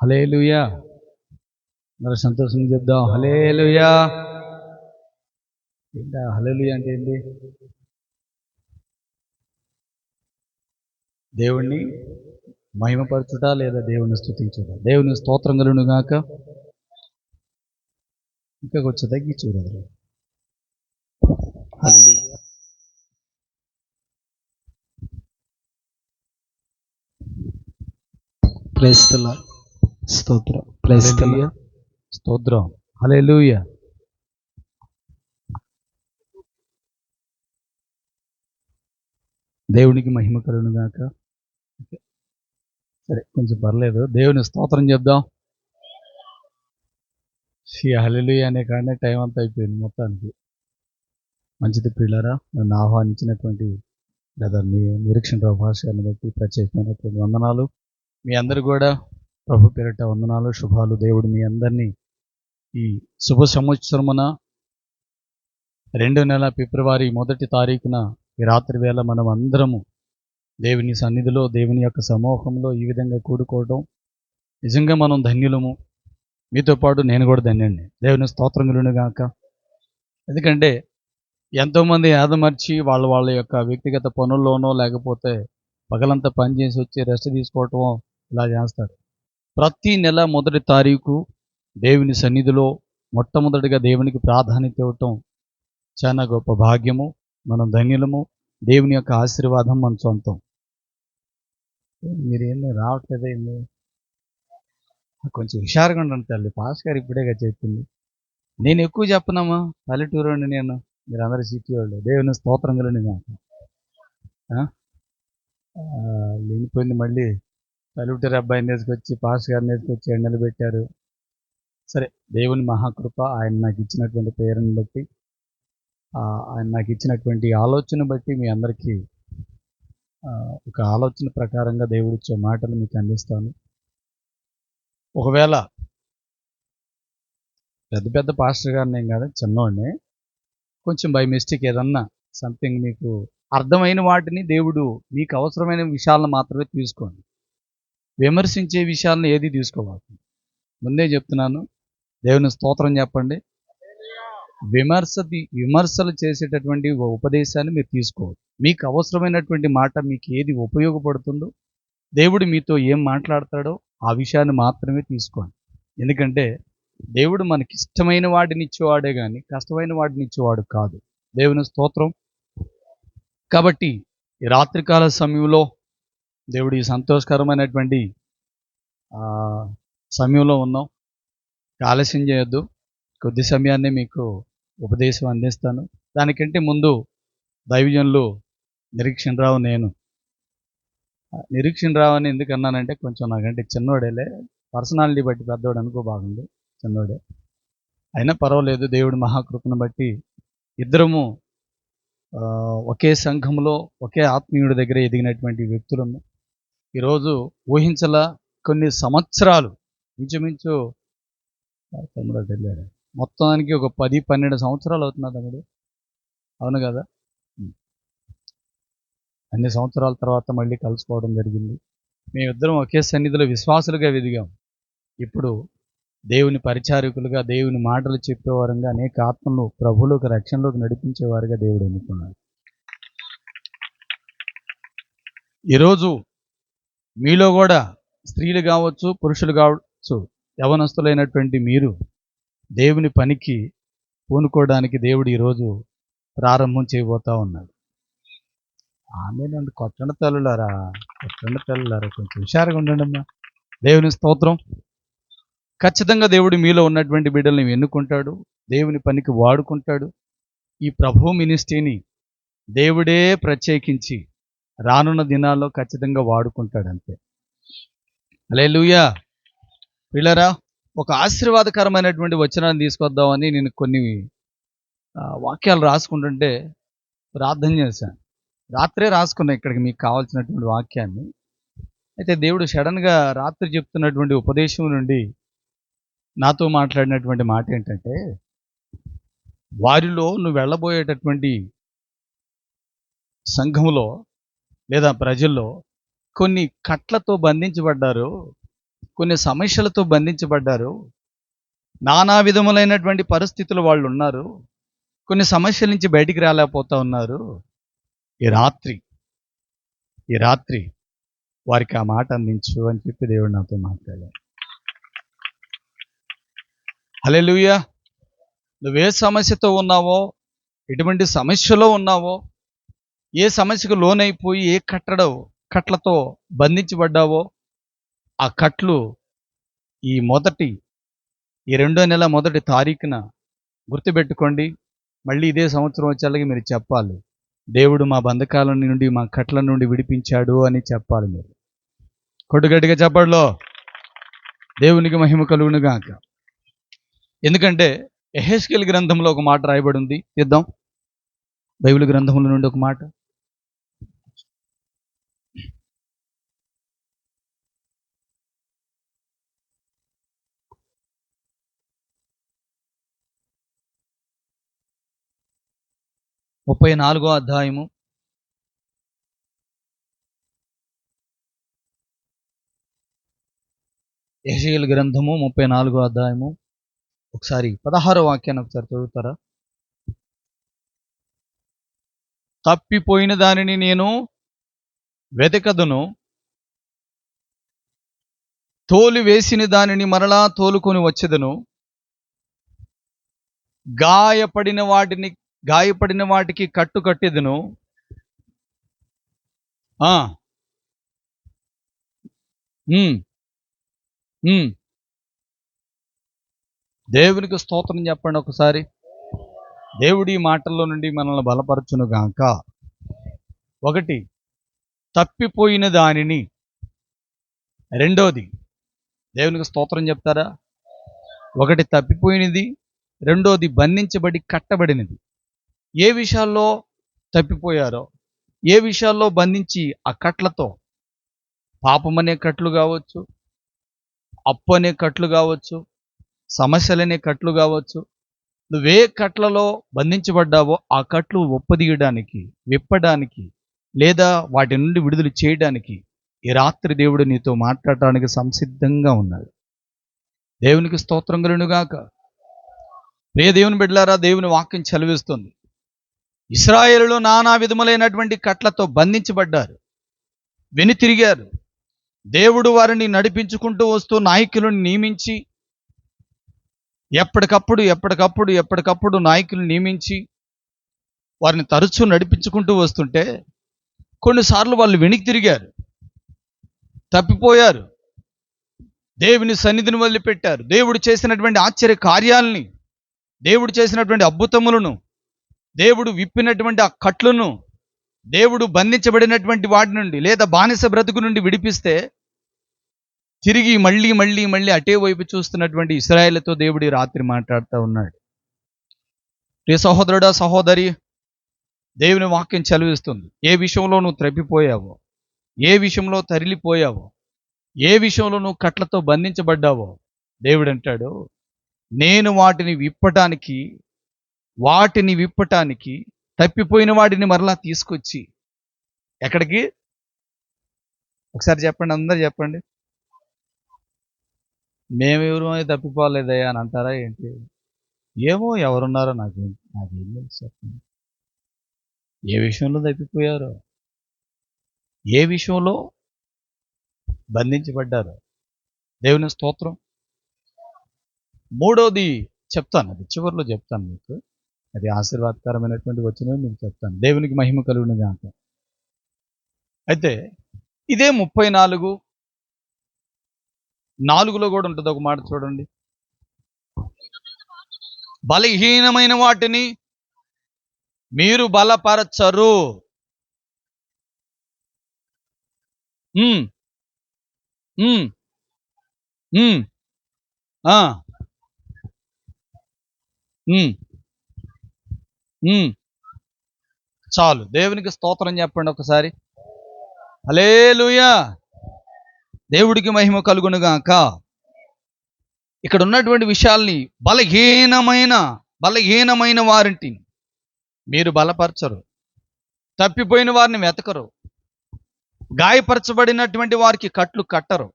హల్లెలూయా. మరి సంతోషంగా చెప్దాం హల్లెలూయా. ఏంటా హల్లెలూయా అంటే ఏంటి? దేవుణ్ణి మహిమపరచుట లేదా దేవుని స్తుతించుట. దేవుని స్తోత్రం కలుగును గాక. ఇంకా కొంచెం తగ్గి చూడదు. హల్లెలూయా. Praise the Lord. స్తోత్రం. Praise the Lord. స్తోత్రం. హల్లెలూయా. దేవునికి మహిమ కలుగును గాక. సరే కొంచెం పర్లేదు. దేవుని స్తోత్రం చెప్దాం. హల్లెలూయా అనే కాడనే టైం అంతా అయిపోయింది మొత్తానికి. మంచిది ప్రియులారా, నన్ను ఆహ్వానించినటువంటి లేదా మీ నిరీక్షణ భాషను బట్టి ప్రత్యేకమైనటువంటి వందనాలు. మీ అందరు కూడా ప్రభు పేరిట వందనాలు, శుభాలు. దేవుడు మీ అందరినీ ఈ శుభ సంవత్సరమున 2వ నెల ఫిబ్రవరి 1వ తారీఖున ఈ రాత్రి వేళ మనం అందరము దేవుని సన్నిధిలో, దేవుని యొక్క సమూహంలో ఈ విధంగా కూడుకోవడం నిజంగా మనం ధన్యులము. మీతో పాటు నేను కూడా ధన్యుడిని. దేవుని స్తోత్రం కలుగును గాక. ఎందుకంటే ఎంతోమంది ఆదమర్చి వాళ్ళ యొక్క వ్యక్తిగత పనుల్లోనో లేకపోతే పగలంతా పనిచేసి వచ్చి రెస్ట్ తీసుకోవటమో ఇలా చేస్తారు. ప్రతి నెల 1వ తారీఖు దేవుని సన్నిధిలో మొట్టమొదటిగా దేవునికి ప్రాధాన్యత ఇవ్వటం చాలా గొప్ప భాగ్యము. మనం ధన్యులము. దేవుని యొక్క ఆశీర్వాదం మన సొంతం. మీరేమీ రావట్లేదేంది? కొంచెం హుషారుగా ఉండండి తల్లి. పాస్ గారు ఇప్పుడేగా చెప్పింది. నేను ఎక్కువ చెప్పనమ్మా, పల్లెటూరు అండి నేను. మీరు అందరూ సిటీ వాళ్ళు. దేవుని స్తోత్రం కలండి నాకు లేనిపోయింది. మళ్ళీ పల్లెటూరు అబ్బాయిని తీసుకొచ్చి పాస్ గారిని తీసుకొచ్చి ఎండలు పెట్టారు. సరే, దేవుని మహాకృప, ఆయన నాకు ఇచ్చినటువంటి ప్రేరణను బట్టి, ఆయన నాకు ఇచ్చినటువంటి ఆలోచన బట్టి మీ అందరికీ ఒక ఆలోచన ప్రకారంగా దేవుడిచ్చే మాటలు మీకు అందిస్తాను. ఒకవేళ పెద్ద పాస్టర్ గారిని ఏం కాదు, చిన్నవాడిని, కొంచెం బై మిస్టేక్ ఏదన్నా సంథింగ్ మీకు అర్థమైన వాటిని దేవుడు మీకు అవసరమైన విషయాలను మాత్రమే తీసుకోండి. విమర్శించే విషయాలను ఏది తీసుకోవాలి. ముందే చెప్తున్నాను. దేవుని స్తోత్రం చెప్పండి. విమర్శలు చేసేటటువంటి ఉపదేశాన్ని మీరు తీసుకోవద్దు. మీకు అవసరమైనటువంటి మాట, మీకు ఏది ఉపయోగపడుతుందో, దేవుడు మీతో ఏం మాట్లాడతాడో ఆ విషయాన్ని మాత్రమే తీసుకోండి. ఎందుకంటే దేవుడు మనకి ఇష్టమైన వాటిని ఇచ్చేవాడే కానీ కష్టమైన వాటిని ఇచ్చేవాడు కాదు. దేవుని స్తోత్రం. కాబట్టి ఈ రాత్రికాల సమయంలో దేవుడు ఈ సంతోషకరమైనటువంటి సమయంలో ఉన్నాం. ఆలస్యం చేయొద్దు. కొద్ది సమయాన్ని మీకు ఉపదేశం అందిస్తాను. దానికంటే ముందు దైవజనులు నిరీక్షణరావు, నేను నిరీక్షణరావు అని ఎందుకు అన్నానంటే కొంచెం నాకంటే చిన్నోడేలే, పర్సనాలిటీ బట్టి పెద్దోడు అనుకో, బాగుంది, చిన్నోడే అయినా పర్వాలేదు. దేవుడి మహాకృపను బట్టి ఇద్దరము ఒకే సంఘంలో ఒకే ఆత్మీయుడి దగ్గర ఎదిగినటువంటి వ్యక్తులము. ఈరోజు ఊహించలా కొన్ని సంవత్సరాలు, ఇంచుమించు తమ్ముడు వెళ్ళాడు, మొత్తానికి ఒక 10-12 సంవత్సరాలు అవుతున్నా తమ్ముడు, అవును కదా? అన్ని సంవత్సరాల తర్వాత మళ్ళీ కలుసుకోవడం జరిగింది. మేమిద్దరం ఒకే సన్నిధిలో విశ్వాసులుగా ఎదిగాం. ఇప్పుడు దేవుని పరిచారకులుగా, దేవుని మాటలు చెప్పేవారుగా, అనేక ఆత్మలను ప్రభువులోకి, రక్షణలోకి నడిపించేవారుగా దేవుడు ఎన్నుకున్నాడు. ఈరోజు మీలో కూడా స్త్రీలు కావచ్చు, పురుషులు కావచ్చు, యవనస్తులైనటువంటి మీరు దేవుని పనికి పూనుకోవడానికి దేవుడు ఈరోజు ప్రారంభం చేయబోతా ఉన్నాడు. ఆమె నన్ను కొట్టండి తల్లులారా, కొంచెం హుషారుగా ఉండండి అమ్మా. దేవుని స్తోత్రం. ఖచ్చితంగా దేవుడు మీలో ఉన్నటువంటి బిడ్డల్ని ఎన్నుకుంటాడు, దేవుని పనికి వాడుకుంటాడు. ఈ ప్రభు మినిస్ట్రీని దేవుడే ప్రత్యేకించి రానున్న దినాల్లో ఖచ్చితంగా వాడుకుంటాడు. అంతే. హల్లెలూయా. పిల్లరా, ఒక ఆశీర్వాదకరమైనటువంటి వచనాన్ని తీసుకొద్దామని నేను కొన్ని వాక్యాలు రాసుకుంటుంటే ప్రార్థన చేశాను. రాత్రే రాసుకున్నా ఇక్కడికి మీకు కావాల్సినటువంటి వాక్యాన్ని. అయితే దేవుడు సడన్గా రాత్రి చెప్తున్నటువంటి ఉపదేశం నుండి నాతో మాట్లాడినటువంటి మాట ఏంటంటే, వారిలో నువ్వు వెళ్ళబోయేటటువంటి సంఘంలో లేదా ప్రజల్లో కొన్ని కట్లతో బంధించబడ్డారు. కొన్ని సమస్యలతో బంధించబడ్డారు. నానా విధములైనటువంటి పరిస్థితులు వాళ్ళు ఉన్నారు. కొన్ని సమస్యల నుంచి బయటికి రాలేకపోతా ఉన్నారు. ఈ రాత్రి వారికి ఆ మాట అందించు అని చెప్పి దేవుడు నాతో మాట్లాడాడు. హల్లెలూయా. నువ్వే సమస్యతో ఉన్నావో, ఎటువంటి సమస్యలో ఉన్నావో, ఏ సమస్యకు లోనైపోయి ఏ కట్లతో బంధించబడ్డావో, ఆ కట్లు ఈ 2వ నెల 1వ తారీఖున గుర్తుపెట్టుకోండి. మళ్ళీ ఇదే సంవత్సరం వచ్చేలాగా మీరు చెప్పాలి, దేవుడు మా బంధకాల నుండి, మా కట్ల నుండి విడిపించాడు అని చెప్పాలి. మీరు కొట్టుగట్టిగా చెప్పడలో దేవునికి మహిమ కలుగును గాక. ఎందుకంటే యెహెజ్కేలు గ్రంథంలో ఒక మాట రాయబడి ఉంది. తీద్దాం, బైబిల్ గ్రంథంలో నుండి ఒక మాట. ముప్పై 34వ అధ్యాయము. యెహెజ్కేలు గ్రంథము 34వ అధ్యాయము. ఒకసారి 16వ వాక్యాన్ని ఒకసారి చదువుతారా? తప్పిపోయిన దానిని నేను వెతకదును, తోలి వేసిన దానిని మరలా తోలుకొని వచ్చెదను, గాయపడిన వాటికి కట్టు కట్టెదను. దేవునికి స్తోత్రం చెప్పండి ఒకసారి. దేవుడి మాటల్లో నుండి మనల్ని బలపరచును గాక. ఒకటి, తప్పిపోయిన దానిని. రెండోది, దేవునికి స్తోత్రం చెప్తారా? ఒకటి తప్పిపోయినది, రెండోది బంధించబడి కట్టబడినది. ఏ విషయాల్లో తప్పిపోయారో, ఏ విషయాల్లో బంధించి ఆ కట్లతో, పాపం అనే కట్లు కావచ్చు, అప్పు అనే కట్లు కావచ్చు, సమస్యలనే కట్లు కావచ్చు, నువ్వే కట్లలో బంధించబడ్డావో ఆ కట్లు ఒప్పదీయడానికి, విప్పడానికి, లేదా వాటి నుండి విడుదల చేయడానికి ఈ రాత్రి దేవుడు నీతో మాట్లాడటానికి సంసిద్ధంగా ఉన్నాడు. దేవునికి స్తోత్రం కలుగునుగాక. ప్రియ దేవుని బిడ్డలారా, దేవుని వాక్యం చదివిస్తుంది. ఇశ్రాయేలులో నానా విధములైనటువంటి కట్లతో బంధించబడ్డారు, వెనుతిరిగారు. దేవుడు వారిని నడిపించుకుంటూ వస్తూ నాయకులను నియమించి, ఎప్పటికప్పుడు నాయకులను నియమించి వారిని తరచూ నడిపించుకుంటూ వస్తుంటే కొన్నిసార్లు వాళ్ళు వెనక్కి తిరిగారు, తప్పిపోయారు, దేవుని సన్నిధిని వదిలిపెట్టారు. దేవుడు చేసినటువంటి ఆశ్చర్య కార్యాలని, దేవుడు చేసినటువంటి అద్భుతములను, దేవుడు విప్పినటువంటి ఆ కట్లను, దేవుడు బంధించబడినటువంటి వాటి నుండి లేదా బానిస బ్రతుకు నుండి విడిపిస్తే తిరిగి మళ్ళీ అటే వైపు చూస్తున్నటువంటి ఇశ్రాయేలుతో దేవుడి రాత్రి మాట్లాడుతూ ఉన్నాడు. ప్రియ సహోదరుడా, సహోదరి, దేవుని వాక్యం చదివిస్తుంది. ఏ విషయంలో నువ్వు త్రప్పిపోయావో, ఏ విషయంలో తరిలిపోయావో, ఏ విషయంలో నువ్వు కట్లతో బంధించబడ్డావో, దేవుడు అంటాడు, నేను వాటిని విప్పటానికి తప్పిపోయిన వాటిని మరలా తీసుకొచ్చి, ఎక్కడికి? ఒకసారి చెప్పండి, అందరు చెప్పండి. మేమెవరు తప్పిపోలేదయ్యా అని అంటారా ఏంటి? ఏమో ఎవరున్నారో నాకేం తెలుసు. చెప్పండి, ఏ విషయంలో తప్పిపోయారో, ఏ విషయంలో బంధించబడ్డారో. దేవుని స్తోత్రం. మూడోది చెప్తాను, అది చివరిలో చెప్తాను మీకు. అది ఆశీర్వాదకరమైనటువంటి వచనం మీకు చెప్తాను. దేవునికి మహిమ కలుగును గాక. అయితే ఇదే 34:4లో కూడా ఉంటుంది ఒక మాట, చూడండి. బలహీనమైన వాటిని మీరు బలపరచరు. చాలు, దేవునికి స్తోత్రం చెప్పండి ఒకసారి. హల్లెలూయా. దేవుడికి మహిమ కలుగును గాక. ఇక్కడ ఉన్నటువంటి విషయాల్ని, బలహీనమైన వారిని మీరు బలపరచరు, తప్పిపోయిన వారిని వెతకరు, గాయపరచబడినటువంటి వారికి కట్లు కట్టరు,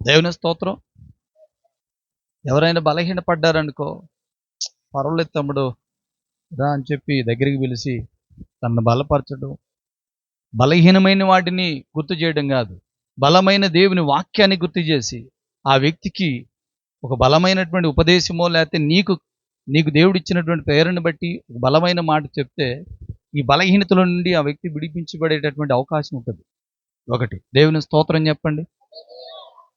దేవుని స్తోత్రం. ఎవరైనా బలహీనపడ్డారనుకో, పర్వాలేదు తమ్ముడు రా అని చెప్పి దగ్గరికి పిలిచి తనను బలపరచడం, బలహీనమైన వాటిని గుర్తు చేయడం కాదు, బలమైన దేవుని వాక్యాన్ని గుర్తు చేసి ఆ వ్యక్తికి ఒక బలమైనటువంటి ఉపదేశమో లేకపోతే నీకు నీకు దేవుడు ఇచ్చినటువంటి ప్రేరణను బట్టి ఒక బలమైన మాట చెప్తే ఈ బలహీనతల నుండి ఆ వ్యక్తి విడిపించబడేటటువంటి అవకాశం ఉంటుంది. ఒకటి, దేవుని స్తోత్రం చెప్పండి.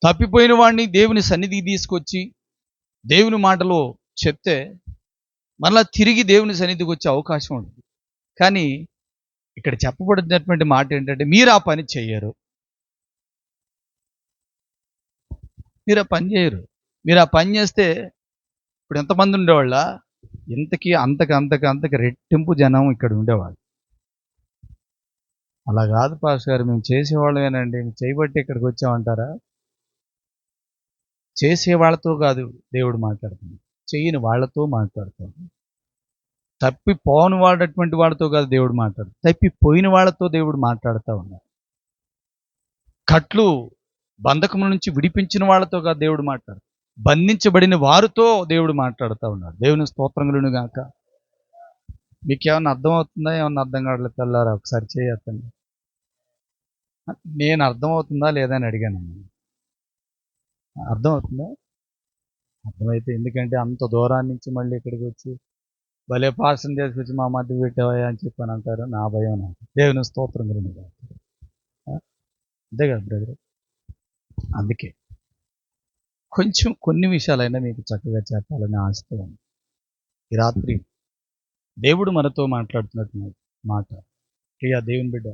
తప్పిపోయిన వాడిని దేవుని సన్నిధికి తీసుకొచ్చి దేవుని మాటలో చెప్తే మరలా తిరిగి దేవుని సన్నిధికి వచ్చే అవకాశం ఉంటుంది. కానీ ఇక్కడ చెప్పబడినటువంటి మాట ఏంటంటే మీరు ఆ పని చేయరు, మీరు ఆ పని చేయరు. మీరు ఆ పని చేస్తే ఇప్పుడు ఎంతమంది ఉండేవాళ్ళ, ఇంతకీ అంతకి రెట్టింపు జనం ఇక్కడ ఉండేవాళ్ళు. అలా కాదు పాస్టర్ గారు, మేము చేసేవాళ్ళమేనండి, చేయబట్టి ఇక్కడికి వచ్చామంటారా? చేసే వాళ్ళతో కాదు దేవుడు మాట్లాడుతుంది, చేయని వాళ్ళతో మాట్లాడుతాడు. తప్పిపోని వాడటువంటి వాళ్ళతో కాదు దేవుడు మాట్లాడు, తప్పిపోయిన వాళ్ళతో దేవుడు మాట్లాడుతూ ఉన్నాడు. కట్లు బంధకం నుంచి విడిపించిన వాళ్ళతో కాదు దేవుడు మాట్లాడు, బంధించబడిన వారితో దేవుడు మాట్లాడుతూ ఉన్నాడు. దేవుని స్తోత్రములను గాక. మీకు ఏమన్నా అర్థమవుతుందా? ఏమన్నా అర్థం కావట్లేదు తెల్లారా ఒకసారి చేయొద్దండి. నేను అర్థమవుతుందా లేదా అని అడిగాను. అర్థమవుతుందా? అర్థమైతే ఎందుకంటే అంత దూరాన్ని నుంచి మళ్ళీ ఇక్కడికి వచ్చి భలే పాసం చేసుకొచ్చి మా మధ్య పెట్టావా అని చెప్పని అంటారు. నా భయం నాకు. దేవుని స్తోత్రం గురించి అంతే కదా బ్రదర్. అందుకే కొంచెం కొన్ని విషయాలైనా మీకు చక్కగా చెప్పాలని ఆశతో ఉంది. ఈ రాత్రి దేవుడు మనతో మాట్లాడుతున్నట్టు మాట, ప్రియా దేవుని బిడ్డ,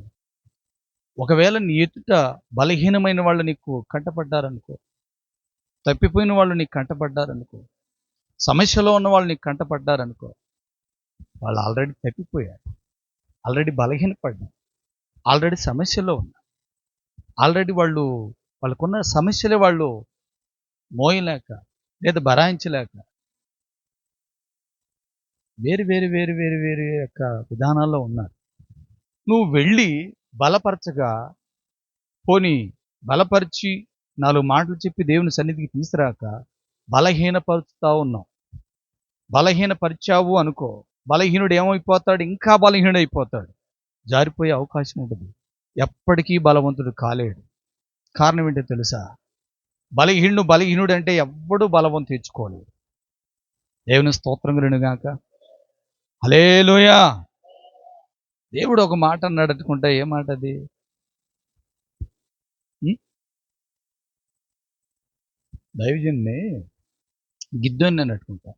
ఒకవేళ నీ ఎదుట బలహీనమైన వాళ్ళు నీకు కంటపడ్డారనుకో, తప్పిపోయిన వాళ్ళు నీకు కంటపడ్డారనుకో, సమస్యలో ఉన్న వాళ్ళు నీకు కంటపడ్డారనుకో, వాళ్ళు ఆల్రెడీ తప్పిపోయారు, ఆల్రెడీ బలహీనపడ్డారు, ఆల్రెడీ సమస్యలో ఉన్నారు, ఆల్రెడీ వాళ్ళకున్న సమస్యలే వాళ్ళు మోయలేక లేదా భరాయించలేక వేరు యొక్క విధానాల్లో ఉన్నారు. నువ్వు వెళ్ళి బలపరచగా, పోని బలపరిచి 4 మాటలు చెప్పి దేవుని సన్నిధికి తీసుకురాక బలహీనపరుచుతా ఉన్నావు. బలహీనపరిచావు అనుకో, బలహీనుడు ఏమైపోతాడు? ఇంకా బలహీనుడైపోతాడు, జారిపోయే అవకాశం ఉంటుంది. ఎప్పటికీ బలవంతుడు కాలేడు. కారణం ఏంటో తెలుసా? బలహీనుడు అంటే ఎవ్వడూ బలవం తెచ్చుకోలేడు. దేవుని స్తోత్రం కలుగునుగాక. హల్లెలూయా. దేవుడు ఒక మాట అన్నాడు అనుకుంటా. ఏ మాట అది? దైవజన్ని గిద్దోని అని అనుకుంటా.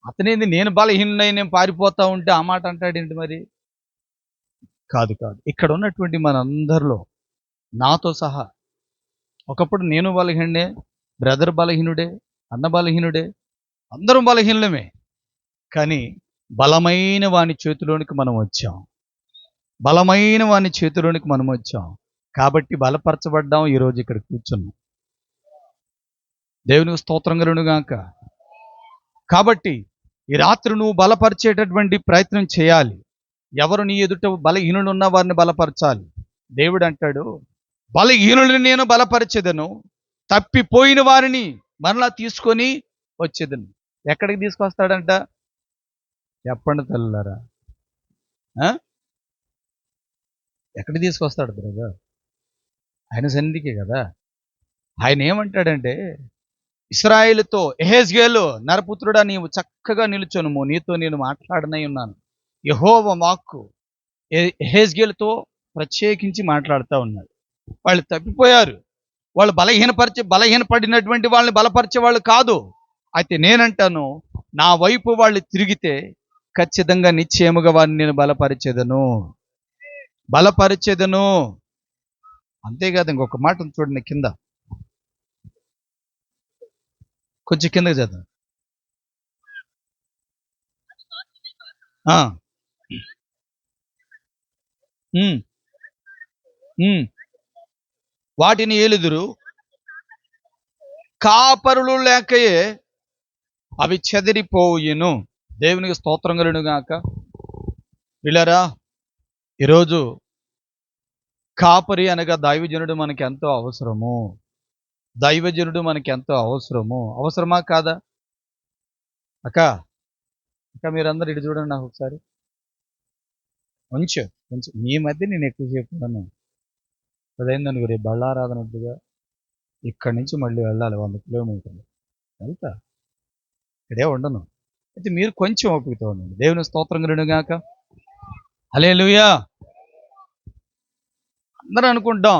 అతనేది నేను బలహీనుడై నేను పారిపోతా ఉంటే ఆ మాట అంటాడేంటి మరి? కాదు. ఇక్కడ ఉన్నటువంటి మనందరిలో నాతో సహా ఒకప్పుడు నేను బలహీనుడే, బ్రదర్ బలహీనుడే, అన్న బలహీనుడే, అందరం బలహీనులమే. కానీ బలమైన వాని చేతిలోనికి మనం వచ్చాం. బలమైన వాని చేతిలోనికి మనం వచ్చాం కాబట్టి బలపరచబడ్డాం. ఈరోజు ఇక్కడ కూర్చున్నాం. దేవునికి స్తోత్రం కలుగునుగాక. కాబట్టి ఈ రాత్రి నువ్వు బలపరిచేటటువంటి ప్రయత్నం చేయాలి. ఎవరు నీ ఎదుట బలహీనులు ఉన్న వారిని బలపరచాలి. దేవుడు అంటాడు, బలహీనులను నేను బలపరిచెదను, తప్పిపోయిన వారిని మరలా తీసుకొని వచ్చేదను. ఎక్కడికి తీసుకొస్తాడంట? చెప్పండి తల్లారా, ఎక్కడికి తీసుకొస్తాడు బ్రదర్? ఆయన సన్నిధికే కదా. ఆయన ఏమంటాడంటే, ఇశ్రాయేలుతో యెహెజ్కేలు నరపుత్రుడా నీవు చక్కగా నిలుచొనుము, నీతో నేను మాట్లాడనై ఉన్నాను. యెహోవా వాక్కు యెహెజ్కేలుతో ప్రత్యేకించి మాట్లాడుతూ ఉన్నాడు. వాళ్ళు తప్పిపోయారు, వాళ్ళు బలహీనపడినటువంటి వాళ్ళని బలపరిచే వాళ్ళు కాదు. అయితే నేనంటాను, నా వైపు వాళ్ళు తిరిగితే ఖచ్చితంగా నిశ్చయముగా వారిని నేను బలపరిచెదను. అంతేకాదు, ఇంకొక మాట చూడండి కింద, కొంచెం కిందకి చదువు. వాటిని ఏలుదురు, కాపరులు లేకయే అవి చెదిరిపోయిను. దేవునికి స్తోత్రం కలుగునుగాక. వీళ్ళారా, ఈరోజు కాపరి అనగా దైవజనుడు మనకి ఎంతో అవసరము. దైవజనుడు మనకి ఎంతో అవసరము. అవసరమా కాదా? అక్క అక్క మీరందరూ ఇటు చూడండి నాకు ఒకసారి. కొంచెం కొంచెం మీ మధ్య నేను ఎక్కువసేపు ఉన్నాను. అదైందనుకో రేపు బళ్ళారాధన ఉందిగా, ఇక్కడి నుంచి మళ్ళీ వెళ్ళాలి 100 కిలోమీటర్లు. వెళ్తా, ఇక్కడే ఉండను. అయితే మీరు కొంచెం ఓపికతో ఉండండి. దేవుని స్తోత్రం కలుగునుగాక. హల్లెలూయా. అందరూ అనుకుంటాం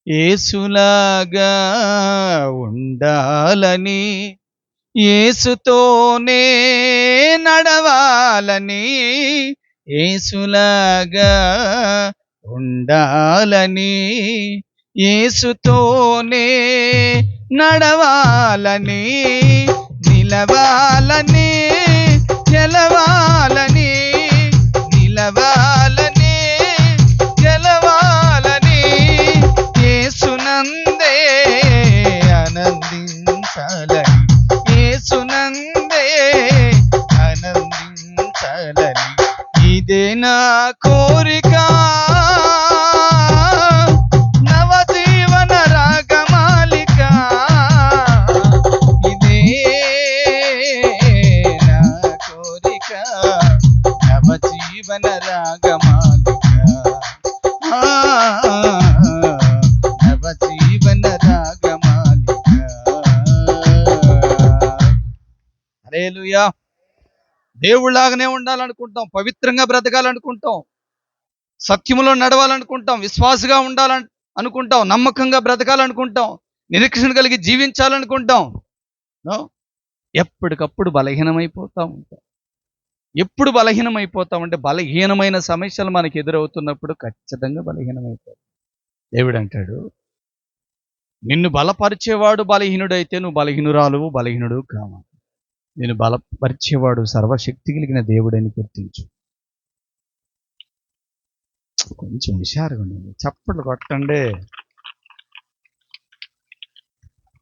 యేసులాగా ఉండాలని, యేసుతోనే నడవాలని, యేసులాగా ఉండాలని, యేసుతోనే నడవాలని, నిలవాలని, గెలవాలని, నిలవాలని, గెలవాలని, యేసునందే ఆనందించాలని, యేసునందే ఆనందించాలని, ఇదే నా కోరిక, నవజీవన రాగమాలిక, ఇదే నా కోరిక, నవజీవన రాగమాలిక, నవజీవన రాగమాలిక. హల్లెలూయా. దేవుళ్ళలాగానే ఉండాలనుకుంటాం, పవిత్రంగా బ్రతకాలనుకుంటాం, సత్యములో నడవాలనుకుంటాం, విశ్వాసగా అనుకుంటాం, నమ్మకంగా బ్రతకాలనుకుంటాం, నిరీక్షణ కలిగి జీవించాలనుకుంటాం. ఎప్పటికప్పుడు బలహీనమైపోతా ఉంటాం. ఎప్పుడు బలహీనమైపోతామంటే బలహీనమైన సమస్యలు మనకు ఎదురవుతున్నప్పుడు ఖచ్చితంగా బలహీనమైపోతాం. దేవుడు అంటాడు, నిన్ను బలపరిచేవాడు బలహీనుడైతే నువ్వు బలహీనురాలువు, బలహీనుడు కావాలి. నేను బలపరిచేవాడు సర్వశక్తి కలిగిన దేవుడని గుర్తించు. కొంచెం హుషారుగా ఉండండి, చప్పట్లు కొట్టండి.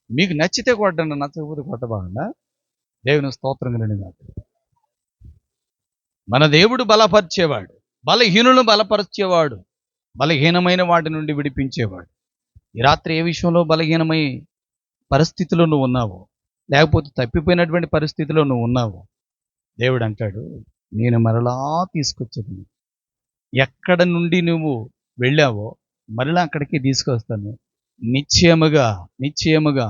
మీకు నచ్చితే కొట్టండి, నచ్చకపోతే కొట్టబాగండా. దేవుని స్తోత్రం కలుగునుగాక. మన దేవుడు బలపరిచేవాడు, బలహీనులను బలపరిచేవాడు, బలహీనమైన వాటి నుండి విడిపించేవాడు. ఈ రాత్రి ఏ విషయంలో బలహీనమై పరిస్థితిలో నువ్వు ఉన్నావో, లేకపోతే తప్పిపోయినటువంటి పరిస్థితిలో నువ్వు ఉన్నావో, దేవుడు అంటాడు, నేను మరలా తీసుకొచ్చాను. ఎక్కడ నుండి నువ్వు వెళ్ళావో మరలా అక్కడికి తీసుకొస్తాను. నిశ్చయముగా నిశ్చయముగా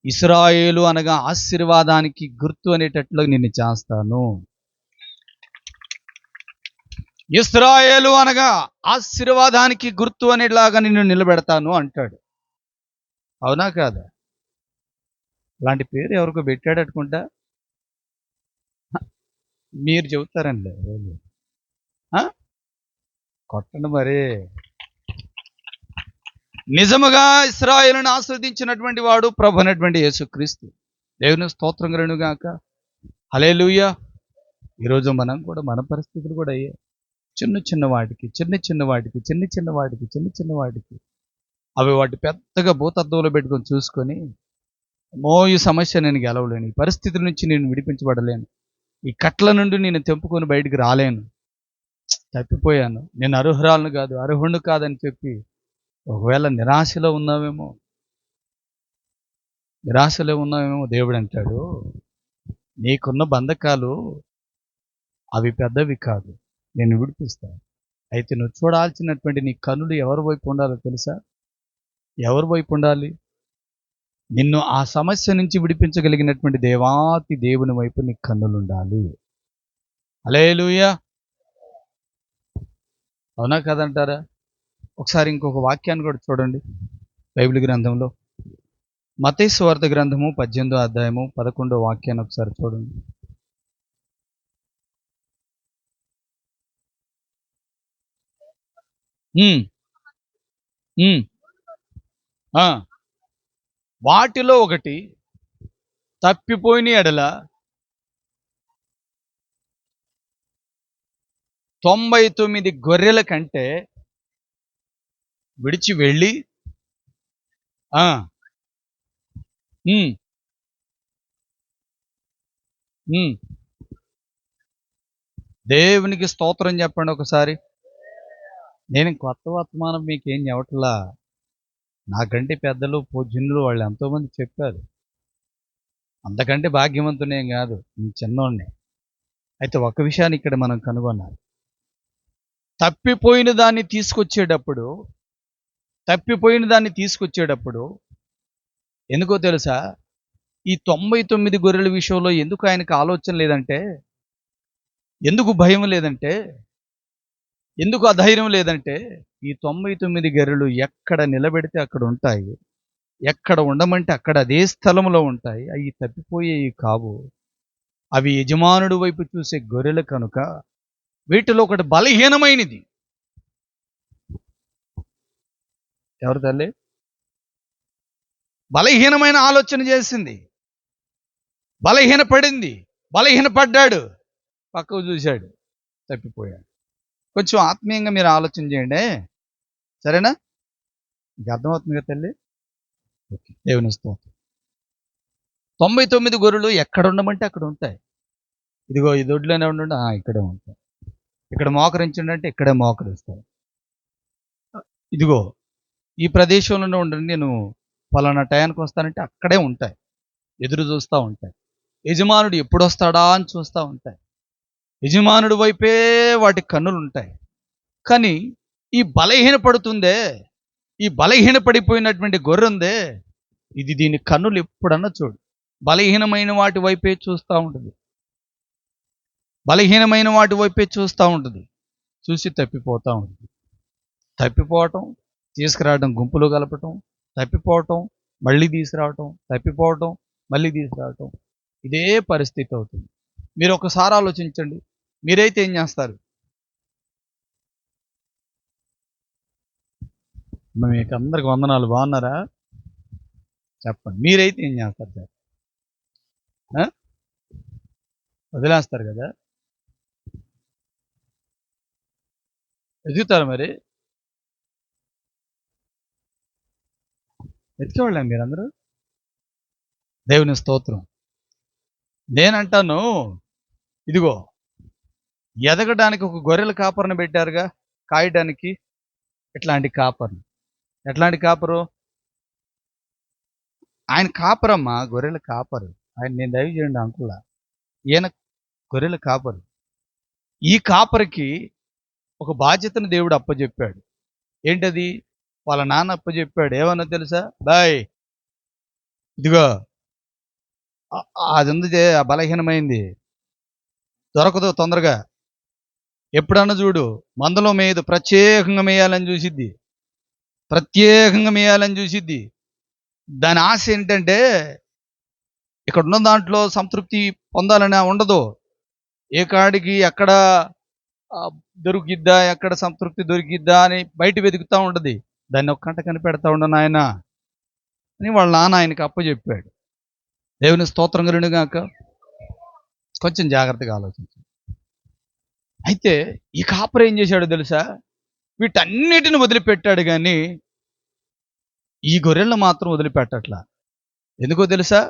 ఇశ్రాయేలు అనగా ఆశీర్వాదానికి గుర్తు అనేటట్లు నిన్ను చేస్తాను. ఇశ్రాయేలు అనగా ఆశీర్వాదానికి గుర్తు అనేలాగా నిన్ను నిలబెడతాను అంటాడు. అవునా కాదా? అలాంటి పేరు ఎవరికో పెట్టాడనుకుంటా. మీరు చెబుతారండి, కొట్టండి మరి. నిజముగా ఇశ్రాయేలును ఆస్వాదించినటువంటి వాడు ప్రభు అయినటువంటి యేసుక్రీస్తు. దేవుని స్తోత్రం కలుగునుగాక. హల్లెలూయా. ఈరోజు మనం కూడా మన పరిస్థితులు కూడా అయ్యాయి. చిన్న చిన్న వాటికి అవి వాటి పెద్దగా భూతత్వంలో పెట్టుకొని చూసుకొని, ఈ సమస్య నేను గెలవలేను, ఈ పరిస్థితుల నుంచి నేను విడిపించబడలేను, ఈ కట్ల నుండి నేను తెంపుకొని బయటికి రాలేను, తప్పిపోయాను, నేను అర్హుణ్ణి కాదని చెప్పి ఒకవేళ నిరాశలో ఉన్నావేమో, దేవుడు అంటాడు, నీకున్న బంధకాలు అవి పెద్దవి కాదు, నేను విడిపిస్తాను. అయితే నువ్వు చూడాల్సినటువంటి నీ కన్నులు ఎవరి వైపు ఉండాలో తెలుసా? ఎవరి వైపు ఉండాలి? నిన్ను ఆ సమస్య నుంచి విడిపించగలిగినటువంటి దేవాతి దేవుని వైపు నీ కన్నులు ఉండాలి. హల్లెలూయా. అవునా కదంటారా? ఒకసారి ఇంకొక వాక్యాన్ని కూడా చూడండి బైబిల్ గ్రంథంలో. మత్తయి సువార్త గ్రంథము 18వ అధ్యాయము 11వ వాక్యాన్ని ఒకసారి చూడండి. వాటిలో ఒకటి తప్పిపోయిన ఎడల 99 గొర్రెల కంటే విడిచి వెళ్ళి దేవునికి స్తోత్రం చెప్పండి ఒకసారి. నేను కొత్త వర్తమానం మీకేం చెప్పట్లా. నాకంటే పెద్దలు పూజ్యులు వాళ్ళు ఎంతోమంది చెప్పారు. అంతకంటే భాగ్యవంతునేం కాదు, నేను చిన్నోడిని. అయితే ఒక విషయాన్ని ఇక్కడ మనం కనుగొనాలి. తప్పిపోయిన దాన్ని తీసుకొచ్చేటప్పుడు ఎందుకో తెలుసా, ఈ 99 గొర్రెల విషయంలో ఎందుకు ఆయనకు ఆలోచన లేదంటే, ఎందుకు భయం లేదంటే, ఎందుకు అధైర్యం లేదంటే, ఈ 99 గొర్రెలు ఎక్కడ నిలబెడితే అక్కడ ఉంటాయి, ఎక్కడ ఉండమంటే అక్కడ అదే స్థలంలో ఉంటాయి. అవి తప్పిపోయేవి కావు. అవి యజమానుడి వైపు చూసే గొర్రెలు కనుక వీటిలో ఒకటి బలహీనమైనది. ఎవరు తల్లి? బలహీనమైన ఆలోచన చేసింది, బలహీనపడ్డాడు, పక్కకు చూశాడు, తప్పిపోయాడు. కొంచెం ఆత్మీయంగా మీరు ఆలోచన చేయండి, సరేనా? మీకు అర్థమవుతుంది కదా తల్లి? ఓకే, దేవుని స్తోత్రం. 99 గొర్రెలు ఎక్కడ ఉండమంటే అక్కడ ఉంటాయి. ఇదిగో ఈ దొడ్లోనే ఉండండి, ఇక్కడే ఉంటాయి. ఇక్కడ మోకరించండి అంటే ఇక్కడే మోకరిస్తాయి. ఇదిగో ఈ ప్రదేశంలోనే ఉండండి, నేను పలానా టయానికి వస్తానంటే అక్కడే ఉంటాయి, ఎదురు చూస్తూ ఉంటాయి. యజమానుడు ఎప్పుడు వస్తాడా అని చూస్తూ ఉంటాయి. యజమానుడి వైపే వాటి కన్నులు ఉంటాయి. కానీ ఈ బలహీనపడిపోయినటువంటి గొర్రె ఉందే, ఇది దీని కన్నులు ఎప్పుడన్నా చూడు బలహీనమైన వాటి వైపే చూస్తూ ఉంటుంది. చూసి తప్పిపోతూ ఉంటుంది. తప్పిపోవటం, తీసుకురావడం, గుంపులో కలపటం, తప్పిపోవటం, మళ్ళీ తీసుకురావటం, ఇదే పరిస్థితి అవుతుంది. మీరు ఒకసారి ఆలోచించండి, మీరైతే ఏం చేస్తారు? మీకు అందరికి వందనాలు, బాగున్నారా? చెప్పండి, మీరైతే ఏం చేస్తారు సార్? వదిలేస్తారు కదా, ఎదుగుతారు మరి. ఎత్తుకోవాలా మీరందరూ? దేవుని స్తోత్రం. నేనంటాను, ఇదిగో ఎదగడానికి ఒక గొర్రెల కాపరిని పెట్టారుగా, కాయడానికి. ఎట్లాంటి కాపరు? ఆయన కాపరమ్మా, గొర్రెల కాపరు. ఆయన నేను దయவு చేయండి అంకుల్లా, ఈయన గొర్రెల కాపరు. ఈ కాపరికి ఒక బాధ్యతను దేవుడు అప్పచెప్పాడు. ఏంటది? వాళ్ళ నాన్న అప్పచెప్పాడు. ఏమన్నా తెలుసా? బాయ్, ఇదిగో అది ఉంది, ఆ బలహీనమైంది, దొరకదు తొందరగా. ఎప్పుడన్నా చూడు, మందలో మేయదు, ప్రత్యేకంగా మేయాలని చూసిద్ది. దాని ఆశ ఏంటంటే, ఇక్కడ ఉన్న దాంట్లో సంతృప్తి పొందాలని ఉండదు. ఏ కాడికి ఎక్కడ దొరికిద్దా, ఎక్కడ సంతృప్తి దొరికిద్దా అని బయట వెతుకుతూ ఉంటుంది. దాన్ని ఒక కంట కనిపెడతా ఉండను ఆయన అని వాళ్ళ నాన్న ఆయనకి అప్పచెప్పాడు. దేవుని స్తోత్రం కలుగును గాక. కొంచెం జాగ్రత్తగా ఆలోచించండి. అయితే ఈ కాపరి ఏం చేశాడో తెలుసా? వీటన్నిటిని వదిలిపెట్టాడు, కానీ ఈ గొర్రెలను మాత్రం వదిలిపెట్టట్లా. ఎందుకో తెలుసా?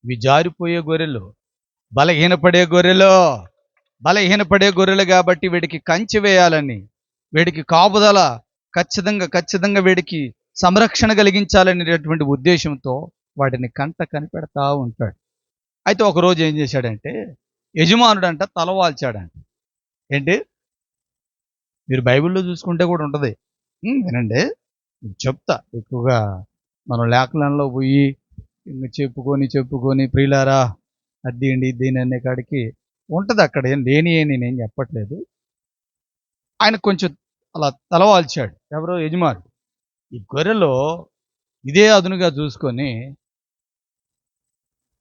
ఇవి జారిపోయే గొర్రెలు, బలహీనపడే గొర్రెలు కాబట్టి వీడికి కంచె వేయాలని, వీడికి కాపుదల ఖచ్చితంగా వీడికి సంరక్షణ కలిగించాలనేటటువంటి ఉద్దేశంతో వాటిని కంట కనిపెడతా ఉంటాడు. అయితే ఒకరోజు ఏం చేశాడంటే, యజమానుడంట తలవాల్చాడంట. ఏంటి? మీరు బైబిల్లో చూసుకుంటే కూడా ఉంటుంది. వినండి, చెప్తా. ఎక్కువగా మనం లేఖనంలో పోయి చెప్పుకొని ప్రియులారా అద్దీయండి ఇద్దీని అనే కాడికి ఉంటుంది. అక్కడ ఏం లేని నేనేం చెప్పట్లేదు. ఆయన కొంచెం అలా తలవాల్చాడు. ఎవరో? యజమానుడు. ఈ గొర్రెలో ఇదే అదునుగా చూసుకొని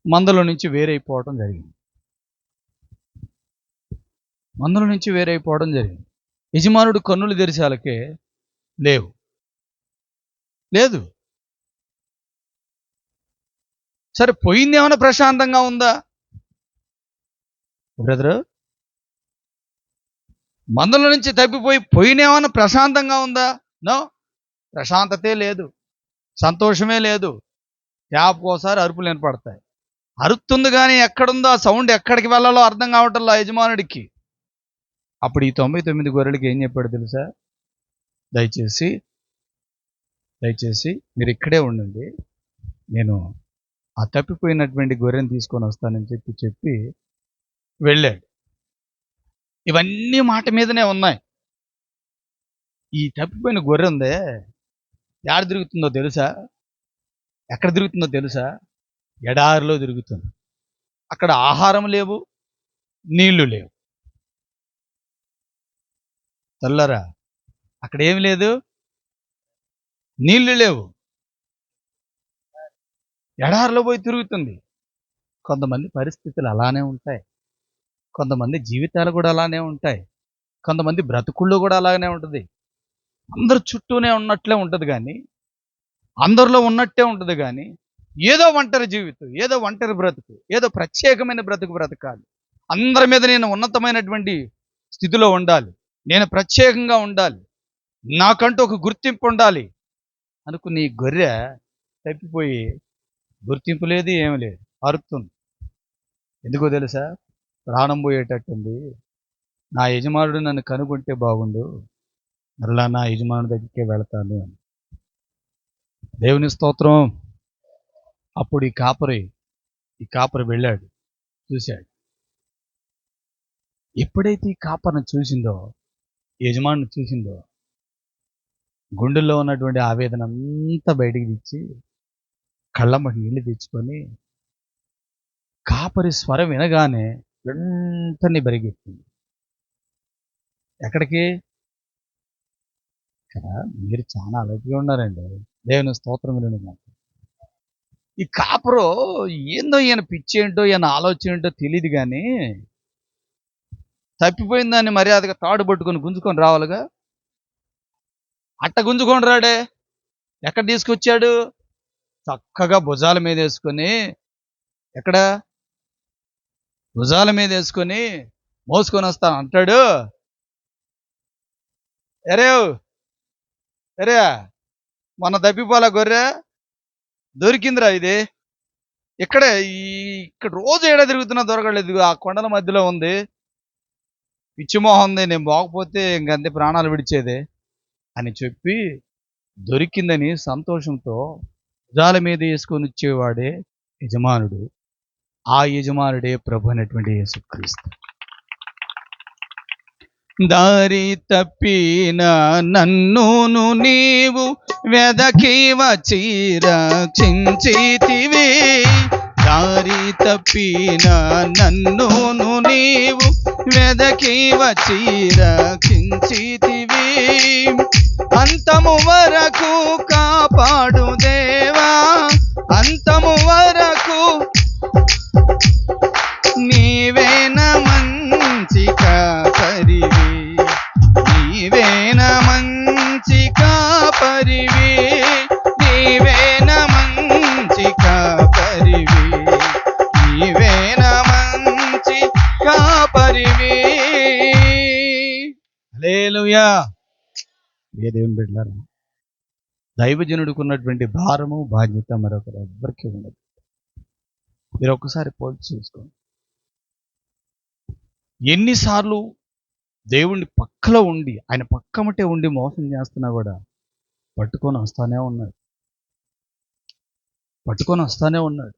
మందలో నుంచి వేరైపోవడం జరిగింది. యజమానుడు కన్నులు తెరిచాలకే లేదు. సరే, పోయింది ఏమైనా ప్రశాంతంగా ఉందా బ్రదరు? మందల నుంచి పోయినేమన్నా ప్రశాంతంగా ఉందా? నో, ప్రశాంతతే లేదు, సంతోషమే లేదు. యాప్కోసారి అరుపులు వినపడతాయి. అరుస్తుంది కానీ ఎక్కడుందో ఆ సౌండ్, ఎక్కడికి వెళ్ళాలో అర్థం కావటంలో యజమానుడికి. అప్పుడు ఈ 99 గొర్రెలకి ఏం చెప్పాడు తెలుసా? దయచేసి మీరు ఇక్కడే ఉండండి, నేను ఆ తప్పిపోయినటువంటి గొర్రెని తీసుకొని వస్తానని చెప్పి వెళ్ళాడు. ఇవన్నీ మాట మీదనే ఉన్నాయి. ఈ తప్పిపోయిన గొర్రె ఉందే, ఎక్కడ తిరుగుతుందో తెలుసా? ఎక్కడ తిరుగుతుందో తెలుసా? ఎడారిలో తిరుగుతుంది. అక్కడ ఆహారం లేవు, నీళ్లు లేవు. తెల్లరా, అక్కడ ఏమి లేదు, నీళ్లు లేవు, ఎడారిలో పోయి తిరుగుతుంది. కొంతమంది పరిస్థితులు అలానే ఉంటాయి, కొంతమంది జీవితాలు కూడా అలానే ఉంటాయి, కొంతమంది బ్రతుకుళ్ళు కూడా అలానే ఉంటుంది. అందరు చుట్టూనే ఉన్నట్లే ఉంటుంది, కానీ అందరిలో ఉన్నట్టే ఉంటుంది, కానీ ఏదో ఒంటరి జీవితం, ఏదో ఒంటరి బ్రతుకు, ఏదో ప్రత్యేకమైన బ్రతుకు బ్రతకాలి. అందరి మీద నేను ఉన్నతమైనటువంటి స్థితిలో ఉండాలి, నేను ప్రత్యేకంగా ఉండాలి, నాకంటూ ఒక గుర్తింపు ఉండాలి అనుకుని ఈ గొర్రె తప్పిపోయి గుర్తింపు లేదు, ఏమి లేదు, అరుస్తుంది. ఎందుకో తెలుసా? ప్రాణం పోయేటట్టుంది, నా యజమానుడు నన్ను కనుగొంటే బాగుండు, మరలా నా యజమానుడి దగ్గరికే వెళతాను అని. దేవుని స్తోత్రం. అప్పుడు ఈ కాపరి వెళ్ళాడు, చూశాడు. ఎప్పుడైతే ఈ కాపరిని చూసిందో, యజమానుని చూసిందో, గుండెల్లో ఉన్నటువంటి ఆవేదన అంతా బయటికి తెచ్చి కళ్ళమ్మటి నీళ్లు తెచ్చుకొని కాపరి స్వరం వినగానే వెంటనే బరిగెత్తింది. ఎక్కడికి? ఇక్కడ మీరు చాలా అలర్ట్గా ఉన్నారండి. దేవుని స్తోత్రం వినండి. నాకు ఈ కాపరు ఏందో, ఈయన పిచ్చి ఏంటో, ఈయన ఆలోచన ఏంటో తెలియదు, కానీ తప్పిపోయిందాన్ని మర్యాదగా తాడు పట్టుకొని గుంజుకొని రావాలిగా. అట్ట గుంజుకొని రాడే, ఎక్కడ తీసుకొచ్చాడు? చక్కగా భుజాల మీద వేసుకొని, ఎక్కడ భుజాల మీద వేసుకొని మోసుకొని వస్తాను అంటాడు. ఎరే మొన్న తప్పిపోలా గొర్రె దొరికిందిరా, ఇది ఇక్కడ రోజు ఏడా తిరుగుతున్నా దొరకలేదు, ఆ కొండల మధ్యలో ఉంది, పిచ్చిమోహం ఉంది, నేను పోకపోతే ఇంకంతే ప్రాణాలు విడిచేదే అని చెప్పి దొరికిందని సంతోషంతో భుజాల మీద వేసుకొని వచ్చేవాడే యజమానుడు. ఆ యజమానుడే ప్రభు అనేటువంటి యేసుక్రీస్తు. దారి తప్పిన నన్నును నీవు వెదకి వచ్చి రక్షించితివి. దారి తప్పిన నన్నును నీవు వెదకి వచ్చి రక్షించితివి. అంతము వరకు కాపాడు దేవా, అంతము వరకు నీవేన మంచి కాపరివి, నీవేన మంచి కాపరివి, నీవేన మంచి కాపరివి, నీవేన మంచి కాపరివి. హల్లెలూయా. ఏ దేవుని బిడ్డలారా, దైవజనుడికున్నటువంటి భారము బాధ్యత మరొకరు ఎవ్వరికీ ఉండదు. మీరు ఒక్కసారి పోల్చి చూసుకోండి. ఎన్నిసార్లు దేవుణ్ణి పక్కలో ఉండి, ఆయన పక్కమటే ఉండి మోసం చేస్తున్నా కూడా పట్టుకొని వస్తానే ఉన్నాడు.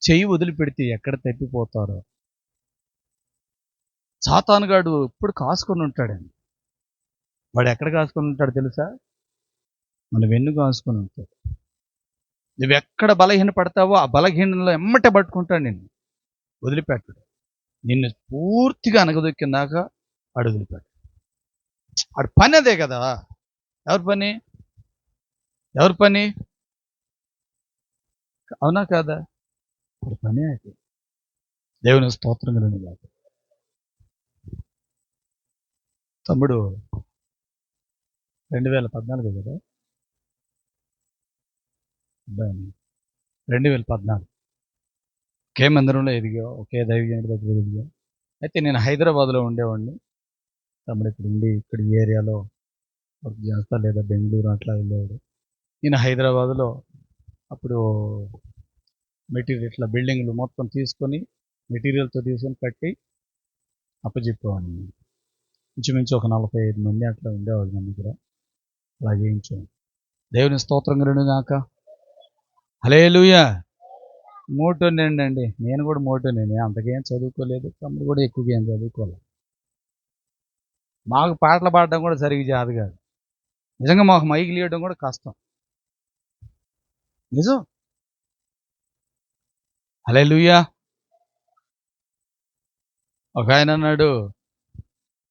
చెయ్యి వదిలిపెడితే ఎక్కడ తప్పిపోతారో. సాతానుగాడు ఎప్పుడు కాసుకొని ఉంటాడండి. వాడు ఎక్కడ కాసుకొని ఉంటాడు తెలుసా? మన వెన్ను కాసుకొని ఉంటాడు. నువ్వెక్కడ బలహీన పడతావో ఆ బలహీనంలో ఎమ్మటే పట్టుకుంటాడు, నిన్ను వదిలిపెట్టడు. నిన్ను పూర్తిగా అనగదొక్కిందాక వాడు వదిలిపెట్టాడు. వాడి పని అదే కదా. ఎవరి పని? అవునా కాదా? వాడి పని అది. దేవుని స్తోత్రం కలుగును. తమ్ముడు 2014 కదా, 2014 ఒకే మందిరంలో ఎదిగా, ఒకే దైవజనుడి దగ్గర ఎదిగా. అయితే నేను హైదరాబాద్లో ఉండేవాడిని. తమ్ముడు ఇక్కడ ఈ ఏరియాలో వర్క్ చేస్తా, లేదా బెంగళూరు అట్లా వెళ్ళేవాడు. నేను హైదరాబాద్లో అప్పుడు మెటీరియల్ ఇట్లా బిల్డింగ్లు మొత్తం తీసుకొని మెటీరియల్తో తీసుకొని కట్టి అప్పచెప్పేవాడిని. ఇంచుమించు ఒక 45 మంది అట్లా ఉండేవాళ్ళు మన దగ్గర. అలా చేయించండి. దేవుని స్తోత్రం కలుగుగాక. హల్లెలూయా. మోటోనేండి, నేను కూడా మోటోనే, అంతకేం చదువుకోలేదు, తమ్ముడు కూడా ఎక్కువగా ఏం చదువుకోలేదు. మాకు పాటలు పాడడం కూడా సరిగ్గా చేత కాదు. నిజంగా మాకు మైకి లేయడం కూడా కష్టం. నిజం. హల్లెలూయా. ఒక ఆయన అన్నాడు,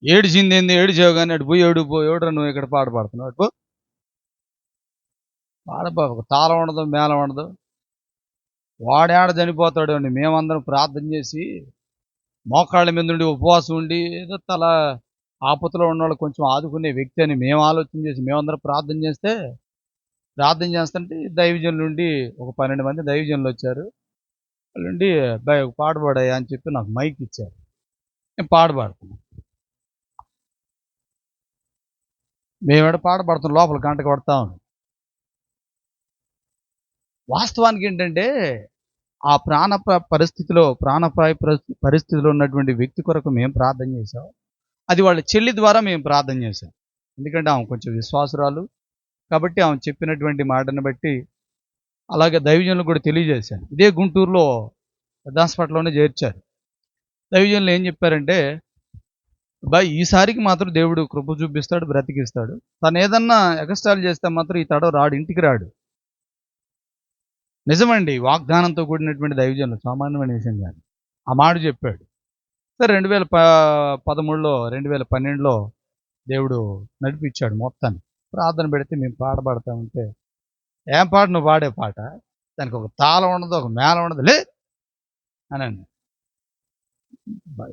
ఏడిచింది ఏడిచావు కానీ అటు పోయి ఎవడురా నువ్వు ఇక్కడ పాట పాడుతున్నావు, అటు పాడబాబు, తాళం ఉండదు మేళం ఉండదు, వాడేడ చనిపోతాడు అండి. మేమందరం ప్రార్థన చేసి మోకాళ్ళ మీద ఉండి ఉపవాసం ఉండి ఏదో తల ఆపదలో ఉన్నవాళ్ళు కొంచెం ఆదుకునే వ్యక్తి అని మేము ఆలోచన చేసి మేమందరం ప్రార్థన చేస్తుంటే దైవజనులు నుండి ఒక 12 మంది దైవజనులు వచ్చారు. వాళ్ళుండి అబ్బాయి ఒక పాట పాడాయా అని చెప్పి నాకు మైక్ ఇచ్చారు. నేను పాట పాడుతున్నాను. మేమేడ పాట పాడుతున్నాం, లోపల గంట కొడతా ఉన్నాం. వాస్తవానికి ఏంటంటే ఆ ప్రాణప్రాయ పరిస్థితిలో ఉన్నటువంటి వ్యక్తి కొరకు మేము ప్రార్థన చేశాం. అది వాళ్ళ చెల్లి ద్వారా మేము ప్రార్థన చేశాం. ఎందుకంటే ఆమె కొంచెం విశ్వాసురాలు కాబట్టి ఆమె చెప్పినటువంటి మాటను బట్టి అలాగే దైవజనులు కూడా తెలియజేశాను. ఇదే గుంటూరులో హాస్పిటల్లోనే చేర్చారు. దైవజనులు ఏం చెప్పారంటే, బాయ్ ఈసారికి మాత్రం దేవుడు కృప చూపిస్తాడు, బ్రతికిస్తాడు. తను ఏదన్నా ఎగస్ట్రాలు చేస్తే మాత్రం ఈ తడవ రాడు, ఇంటికి రాడు. నిజమండి, వాగ్దానంతో కూడినటువంటి దైవజనులు, సామాన్యమైన విషయం కాదు. ఆ మాట చెప్పాడు. సరే 2013లో 2012లో దేవుడు నడిపించాడు మొత్తాన్ని. ప్రార్థన పెడితే మేము పాట పాడుతూ ఉంటే, ఏం పాట నువ్వు పాడే పాట, దానికి ఒక తాళం ఉండదు, ఒక మేళం ఉండదు, లే అని.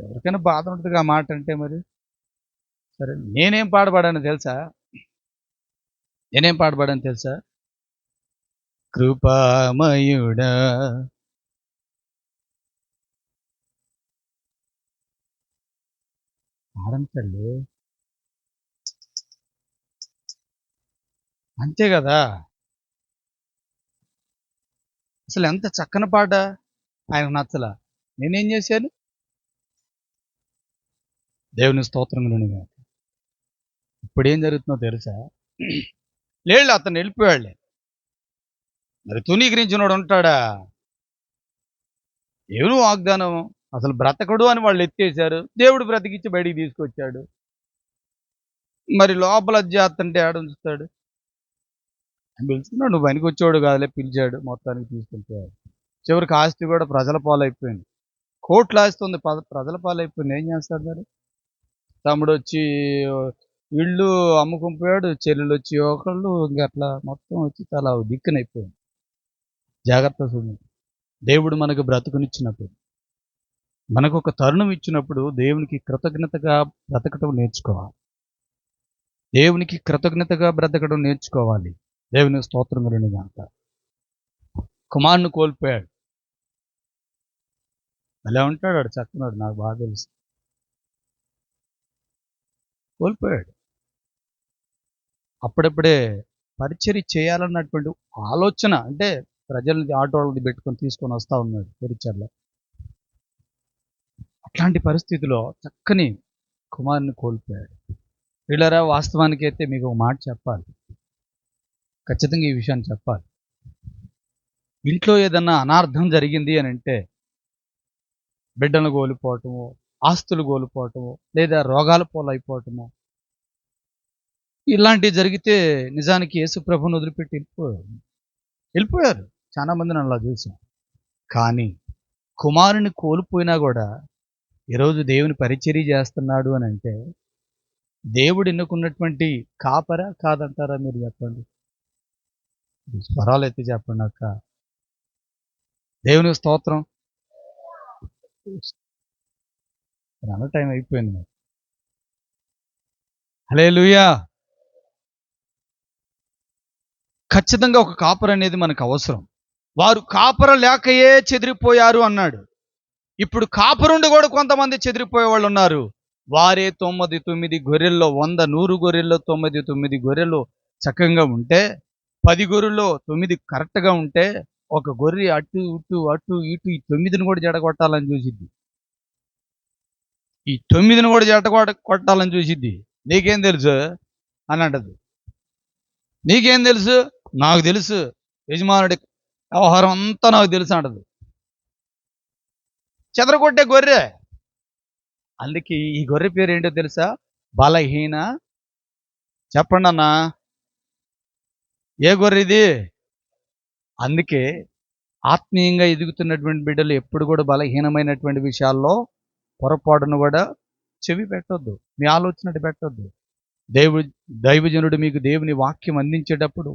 ఎవరికైనా బాధ ఉంటుంది ఆ మాట అంటే. మరి సరే నేనేం పాడబడాను తెలుసా? కృపామయుడా పాడండి తల్లి, అంతే కదా. అసలు ఎంత చక్కని పాట, ఆయనకు నచ్చలా. నేనేం చేశాను? దేవుని స్తోత్రం గురించి. ఇప్పుడు ఏం జరుగుతుందో తెలుసా? లేళ్ళు అతను వెళ్ళిపోయాడులే. మరి తునీకరించినోడు ఉంటాడా? దేవుని వాగ్దానం అసలు బ్రతకడు అని వాళ్ళు ఎత్తేసారు. దేవుడు బ్రతికిచ్చి బయటికి తీసుకొచ్చాడు. మరి లోపల చేస్తుంటే ఆడుంచుతాడు. పిలుచుకున్నాడు, నువ్వు పనికి వచ్చేవాడు కాదులే, పిలిచాడు, మొత్తానికి తీసుకెళ్ళిపోయాడు. చివరికి ఆస్తి కూడా ప్రజల పాలైపోయింది. కోట్ల ఆస్తి ఉంది, ప్రజల పాలైపోయింది. ఏం చేస్తాడు మరి? తమ్ముడు వచ్చి ఇళ్ళు అమ్ముకుని పోయాడు, చెల్లెలు వచ్చి ఒకళ్ళు, ఇంకా అట్లా మొత్తం వచ్చి చాలా దిక్కునైపోయింది. జాగ్రత్త చూడండి. దేవుడు మనకు బ్రతుకునిచ్చినప్పుడు, మనకు ఒక తరుణం ఇచ్చినప్పుడు దేవునికి కృతజ్ఞతగా బ్రతకటం నేర్చుకోవాలి. దేవుని స్తోత్రం గురించి అంట. కుమారుని కోల్పోయాడు. అలా ఉంటాడు, వాడు చక్కనాడు, నాకు బాగా తెలుసు. కోల్పోయాడు. అప్పుడప్పుడే పరిచర్య చేయాలన్నటువంటి ఆలోచన, అంటే ప్రజల్ని ఆటోలది పెట్టుకొని తీసుకొని వస్తూ ఉన్నాడు పరిచర్లో. అట్లాంటి పరిస్థితిలో చక్కని కుమారుని కోల్పోయాడు. వీళ్ళరా, వాస్తవానికి అయితే మీకు ఒక మాట చెప్పాలి, ఖచ్చితంగా ఈ విషయాన్ని చెప్పాలి. ఇంట్లో ఏదన్నా అనార్థం జరిగింది అని అంటే, బిడ్డను కోల్పోవటము, ఆస్తులు కోల్పోవటము, లేదా రోగాల పాలైపోవటము, ఇలాంటివి జరిగితే నిజానికి యేసు ప్రభువుని వదిలిపెట్టి వెళ్ళిపోయారు. చాలా మందిని అలా చూసాం. కానీ కుమారుని కోల్పోయినా కూడా ఈరోజు దేవుని పరిచర్య చేస్తున్నాడు అని అంటే, దేవుడు ఎన్నుకున్నటువంటి కాపరా కాదంటారా? మీరు చెప్పండి. స్వరాలు ఎత్తి చెప్పండి అక్క. దేవుని స్తోత్రం. అన్న టైం అయిపోయింది మరి. హల్లెలూయా. ఖచ్చితంగా ఒక కాపర అనేది మనకు అవసరం. వారు కాపర లేకయే చెదిరిపోయారు అన్నాడు. ఇప్పుడు కాపరుండి కూడా కొంతమంది చెదిరిపోయే వాళ్ళు ఉన్నారు. వారే 99 గొర్రెల్లో 100, 100 గొర్రెల్లో 99 గొర్రెలు చక్కగా ఉంటే, 10 గొర్రెల్లో 9 కరెక్ట్గా ఉంటే, ఒక గొర్రె అటు ఇటు ఈ 9ని కూడా జడగొట్టాలని చూసిద్ది. ఈ 9ని కూడా కొట్టాలని చూసిద్ది. నీకేం తెలుసు అని అంటది. నీకేం తెలుసు? నాకు తెలుసు, యజమానుడి వ్యవహారం అంతా నాకు తెలుసు అంటది. చెదరగొట్టే గొర్రె. అందుకే ఈ గొర్రె పేరు ఏంటో తెలుసా? బలహీన. చెప్పండి అన్న, ఏ గొర్రె ఇది? అందుకే ఆత్మీయంగా ఎదుగుతున్నటువంటి బిడ్డలు ఎప్పుడు కూడా బలహీనమైనటువంటి విషయాల్లో పొరపాటును కూడా చెవి పెట్టొద్దు, మీ ఆలోచన పెట్టొద్దు. దైవజనుడు మీకు దేవుని వాక్యం అందించేటప్పుడు,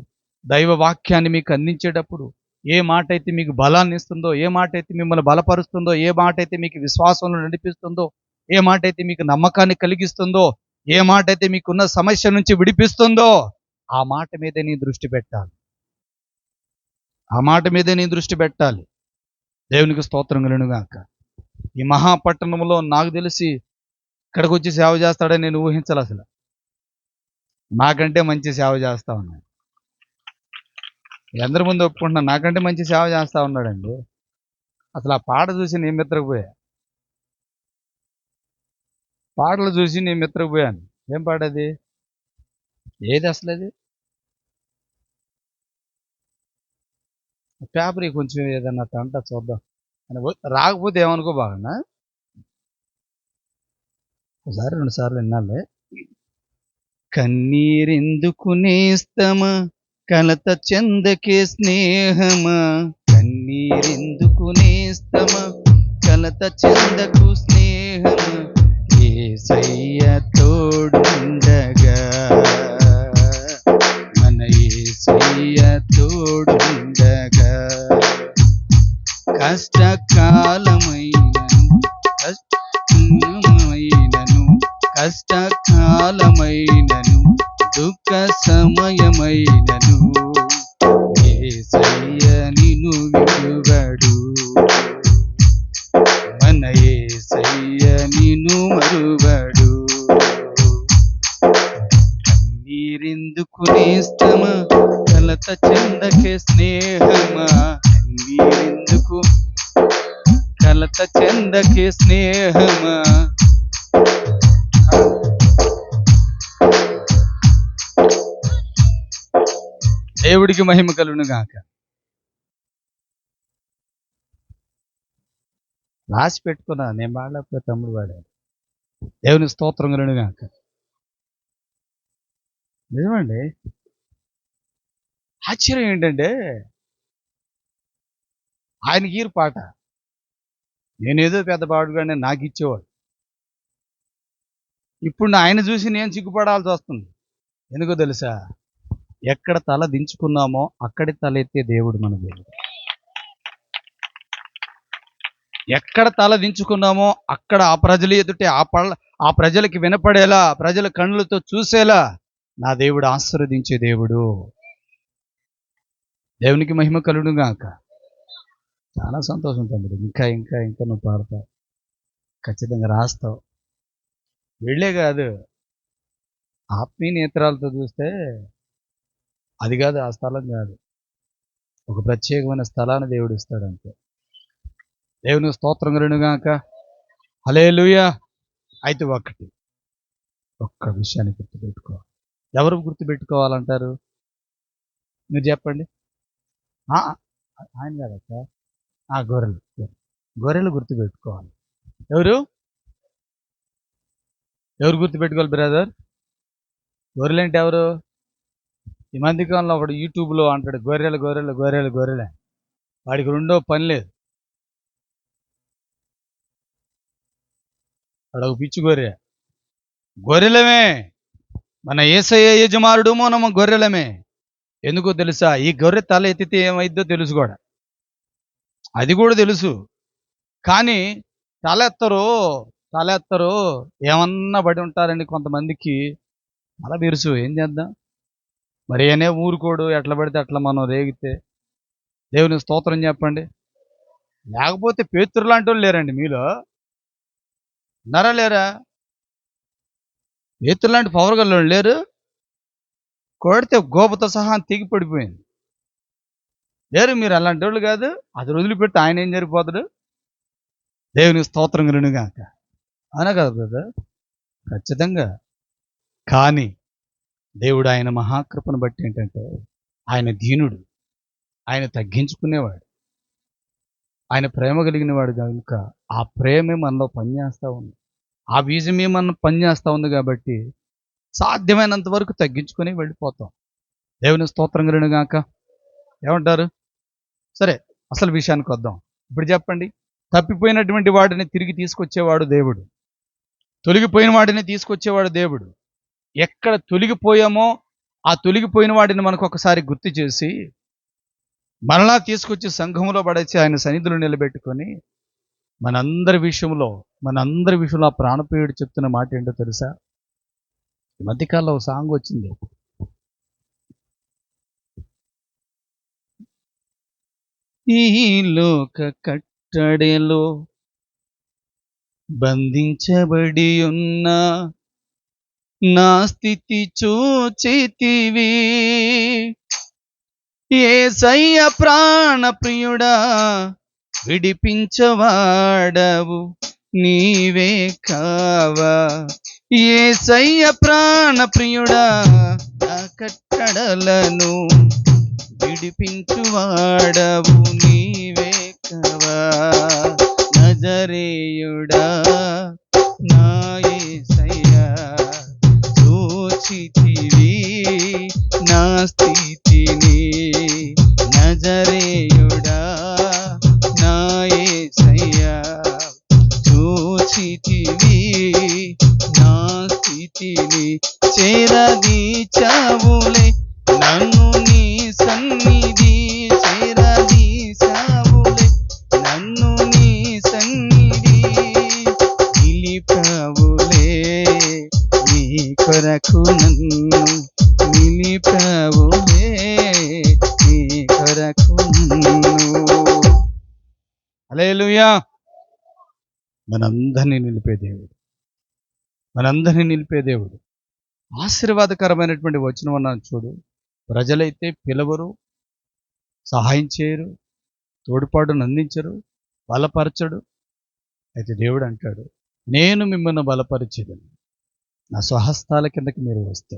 దైవ వాక్యాన్ని మీకు అందించేటప్పుడు ఏ మాట అయితే మీకు బలాన్ని ఇస్తుందో, ఏ మాట అయితే మిమ్మల్ని బలపరుస్తుందో, ఏ మాట అయితే మీకు విశ్వాసంలో నడిపిస్తుందో, ఏ మాట అయితే మీకు నమ్మకాన్ని కలిగిస్తుందో, ఏ మాట అయితే మీకున్న సమస్య నుంచి విడిపిస్తుందో, ఆ మాట మీదే నీ దృష్టి పెట్టాలి. ఆ మాట మీదే నీ దృష్టి పెట్టాలి. దేవునికి స్తోత్రం కలుగునుగాక. ఈ మహాపట్టణంలో నాకు తెలిసి ఇక్కడికి వచ్చి సేవ చేస్తాడని నేను ఊహించాలి. అసలు నాకంటే మంచి సేవ చేస్తా ఉన్నాడు. అందరి ముందు ఒప్పుకుంటున్నాను, నాకంటే మంచి సేవ చేస్తా ఉన్నాడండి. అసలు ఆ పాట చూసి నేను మిత్రపోయా. పాటలు చూసి నేను మిత్రపోయాను. ఏం పాట అది? ఏది అసలు అది? పేపర్ కొంచెం ఏదన్నా తంట చూద్దాం. రాకపోతే ఏమనుకో బాగా. ఒకసారి 2 సార్లు విన్నాలే. కన్నీరెందుకు నేస్తమా, కలత చెందకే స్నేహమా, కన్నీరెందుకు నేస్తమా, కలత చెందకు స్నేహమా, యేసయ్య తోడుండగా, మన యేసయ్య తోడుండగా, కష్టకాలమైనను దుఃఖ సమయమైనను యేసయ్య నిన్ను విడువడు, మన యేసయ్య నిన్ను మరువడు. కన్నీరెందుకు నేస్తమా, కలత చెందకే స్నేహమా, కన్నీరెందుకు, కలత చెందకే స్నేహమా. దేవుడికి మహిమ కలుగును గాక. రాసి పెట్టుకున్నా, నేను పాడలేకపోతే తమ్ముడు పాడాడు. దేవుని స్తోత్రం కలుగును గాక. నిజమండి. ఆశ్చర్యం ఏంటంటే ఆయనకి ఈరు పాట, నేనేదో పెద్ద పాడుగానే నాకు ఇచ్చేవాడు. ఇప్పుడు ఆయన చూసి నేను సిగ్గుపడాల్సి వస్తుంది. ఎందుకో తెలుసా? ఎక్కడ తల దించుకున్నామో అక్కడి తల ఎత్తే దేవుడు మన దేవుడు. ఎక్కడ తల దించుకున్నామో అక్కడ ఆ ప్రజలు ఎదుటే ఆ ప్రజలకి వినపడేలా, ప్రజల కళ్ళతో చూసేలా నా దేవుడు ఆశీర్వదించే దేవుడు. దేవునికి మహిమ కలుగును గాక. చాలా సంతోషం తమ్ముడు. ఇంకా ఇంకా ఇంకా నువ్వు పాడతావు, ఖచ్చితంగా రాస్తావు. వెళ్ళే కాదు, ఆత్మీయ నేత్రాలతో చూస్తే అది కాదు, ఆ స్థలం కాదు, ఒక ప్రత్యేకమైన స్థలాన్ని దేవుడు ఇస్తాడు అంతే. దేవుని స్తోత్రం కలుగును గాక. హల్లెలూయా. అయితే ఒక్క విషయాన్ని గుర్తుపెట్టుకోవాలి. ఎవరు గుర్తుపెట్టుకోవాలంటారు? మీరు చెప్పండి. ఆయన కాదక్క, గొర్రెలు గుర్తుపెట్టుకోవాలి. ఎవరు గుర్తుపెట్టుకోవాలి బ్రదర్? గొర్రెలు అంటే ఎవరు? ఈ మధ్యకాలంలో ఒకడు యూట్యూబ్లో అంటాడు, గొర్రెలు గొర్రెలు గొర్రెలు గొర్రెలే. వాడికి రెండో పని లేదు, వాడు పిచ్చి గొర్రె. గొర్రెలమే, మన యేసయ్య యజమానుడు, మనం గొర్రెలమే. ఎందుకో తెలుసా? ఈ గొర్రె తల ఎత్తితే ఏమైద్దో తెలుసు కూడా, అది కూడా తెలుసు. కానీ తలెత్తరు. ఏమన్నా పడి ఉంటారండి కొంతమందికి తల బిరుసు. ఏం చేద్దాం మరి? అనే ఊరుకోడు, ఎట్లా పడితే అట్లా మనం రేగితే. దేవుని స్తోత్రం చెప్పండి. లేకపోతే పేతురు లాంటి వాళ్ళు లేరండి మీలో? ఉన్నారా లేరా? పేతురు లాంటి పవర్ గల లేరు? కొడితే గోపతో సహా తెగి పడిపోయింది. లేరు మీరు అలాంటి వాళ్ళు కాదు. అది వదిలిపెట్టి ఆయన ఏం జరిగిపోతాడు? దేవుని స్తోత్రం కలుగును గాక. అవునా కదా బ్రదర్? ఖచ్చితంగా. కానీ దేవుడు ఆయన మహాకృపను బట్టి ఏంటంటే ఆయన దీనుడు, ఆయన తగ్గించుకునేవాడు, ఆయన ప్రేమ కలిగిన వాడు కనుక ఆ ప్రేమే మనలో పనిచేస్తూ ఉంది, ఆ బీజమే మనం పనిచేస్తూ ఉంది. కాబట్టి సాధ్యమైనంత వరకు తగ్గించుకొని వెళ్ళిపోతాం. దేవుని స్తోత్రం కలుగును గాక. ఏమంటారు? సరే, అసలు విషయానికి వద్దాం. ఇప్పుడు చెప్పండి, తప్పిపోయినటువంటి వాడిని తిరిగి తీసుకొచ్చేవాడు దేవుడు, తొలగిపోయిన వాడిని తీసుకొచ్చేవాడు దేవుడు. ఎక్కడ తొలగిపోయామో ఆ తొలగిపోయిన వాడిని మనకు ఒకసారి గుర్తు చేసి మరలా తీసుకొచ్చి సంఘములో పడేసి ఆయన సన్నిధిలో నిలబెట్టుకొని మనందరి విషయంలో ఆ ప్రాణప్రియుడు చెప్తున్న మాట ఏంటో తెలుసా? ఈ మధ్యకాలంలో ఒక సాంగ్ వచ్చింది. ఈ లోక కట్టడిలో బంధించబడి ఉన్న నా స్థితి చూచితివి, యేసయ్య ప్రాణప్రియుడా విడిపించవాడవు నీవే కావా. యేసయ్య ప్రాణప్రియుడా నా కట్టడలను విడిపించువాడవు నీవే కావా. నజరేయుడా నా యేసయ్యా చూచితివి నా స్థితిని. నజరేయుడా నా యేసయ్యా చూచితివి నా స్థితిని. చేరదీచావులే నన్ను నీ సన్నిధి, చేరదీచావులే నన్ను నీ సన్నిధి. నిలిపావులే నీ కొరకు నన్ను, నిలిపావులే నీ కొరకు నన్ను. హల్లెలూయా. మనందరినీ నిలిపే దేవుడు, ఆశీర్వాదకరమైనటువంటి వచనం అన్నాను చూడు. ప్రజలైతే పిలవరు, సహాయం చేయరు, తోడ్పాటును అందించరు, బలపరచడు. అయితే దేవుడు అంటాడు, నేను మిమ్మల్ని బలపరిచేదను నా స్వహస్తాల కిందకి మీరు వస్తే.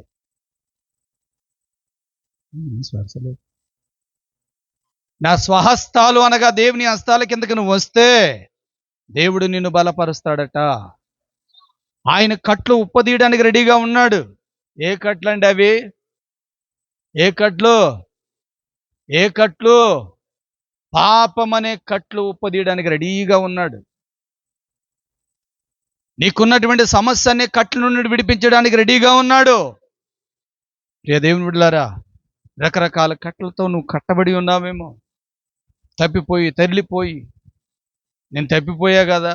నా స్వహస్తాలు అనగా దేవుని హస్తాల కిందకి నువ్వు వస్తే దేవుడు నిన్ను బలపరుస్తాడట. ఆయన కట్లు ఉప్పదీయడానికి రెడీగా ఉన్నాడు. ఏ కట్లు అండి అవి? ఏ కట్లు? పాపం అనే కట్లు ఉప్పదీయడానికి రెడీగా ఉన్నాడు. నీకున్నటువంటి సమస్య అనే కట్ల నుండి విడిపించడానికి రెడీగా ఉన్నాడు. ప్రియ దేవుని బిడ్డలారా, రకరకాల కట్లతో నువ్వు కట్టబడి ఉన్నావేమో. తరలిపోయి నేను తప్పిపోయా కదా,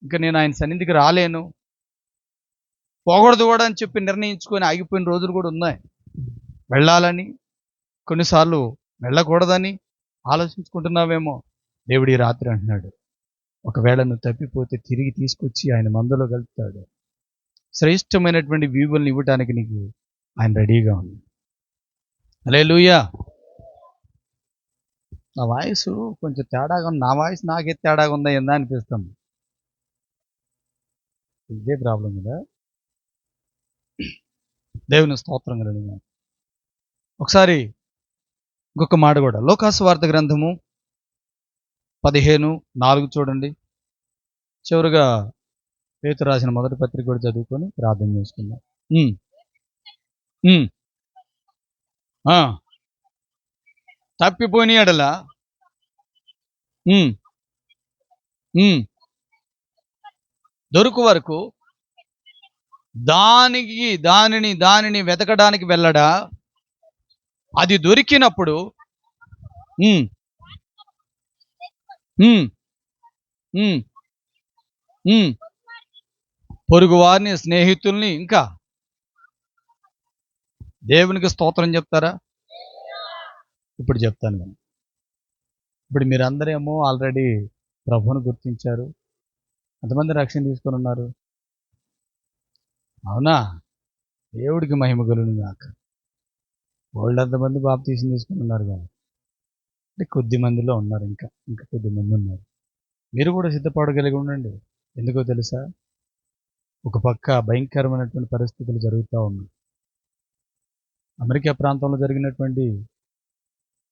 ఇంకా నేను ఆయన సన్నిధికి రాలేను, పోకూడదు కూడా అని చెప్పి నిర్ణయించుకొని ఆగిపోయిన రోజులు కూడా ఉన్నాయి. వెళ్ళాలని, కొన్నిసార్లు వెళ్ళకూడదని ఆలోచించుకుంటున్నావేమో. దేవుడు ఈ రాత్రి అంటున్నాడు, ఒకవేళ నువ్వు తప్పిపోతే తిరిగి తీసుకొచ్చి ఆయన మందలో కలుపుతాడు. శ్రేష్టమైనటువంటి వీవుల్ని ఇవ్వటానికి నీకు ఆయన రెడీగా ఉంది. హల్లెలూయా. నా వాయిస్ కొంచెం తేడాగా ఉంది. నా వాయిస్ నాకే తేడాగా ఉందా ఏందా అనిపిస్తుంది. ఇదే ప్రాబ్లం కదా. దేవుని స్తోత్రం కలుగును. ఒకసారి ఇంకొక మాట కూడా, లోకాసు వార్త గ్రంథము 15:4 చూడండి. చివరిగా పేతురు రాసిన మొదటి పత్రిక కూడా చదువుకొని ప్రార్థన చేసుకుందాం. తప్పిపోయిన ఎడల దొరుకు వరకు దానిని వెతకడానికి వెళ్ళడా, అది దొరికినప్పుడు పొరుగు వారిని, స్నేహితుల్ని, ఇంకా దేవునికి స్తోత్రం చెప్తారా? ఇప్పుడు చెప్తాను నేను. ఇప్పుడు మీరందరేమో ఆల్రెడీ ప్రభువును గుర్తించారు, ఎంతమంది రక్షణ తీసుకొని ఉన్నారు? అవునా? దేవుడికి మహిమ కలుగును గాక. వాళ్ళు ఎంతమంది బాప్తీసం తీసుకుని ఉన్నారు కానీ, అంటే కొద్ది మందిలో ఉన్నారు, ఇంకా కొద్ది మంది ఉన్నారు. మీరు కూడా సిద్ధపడగలిగి ఉండండి. ఎందుకో తెలుసా? ఒక పక్క భయంకరమైనటువంటి పరిస్థితులు జరుగుతూ ఉన్నాయి. అమెరికా ప్రాంతంలో జరిగినటువంటి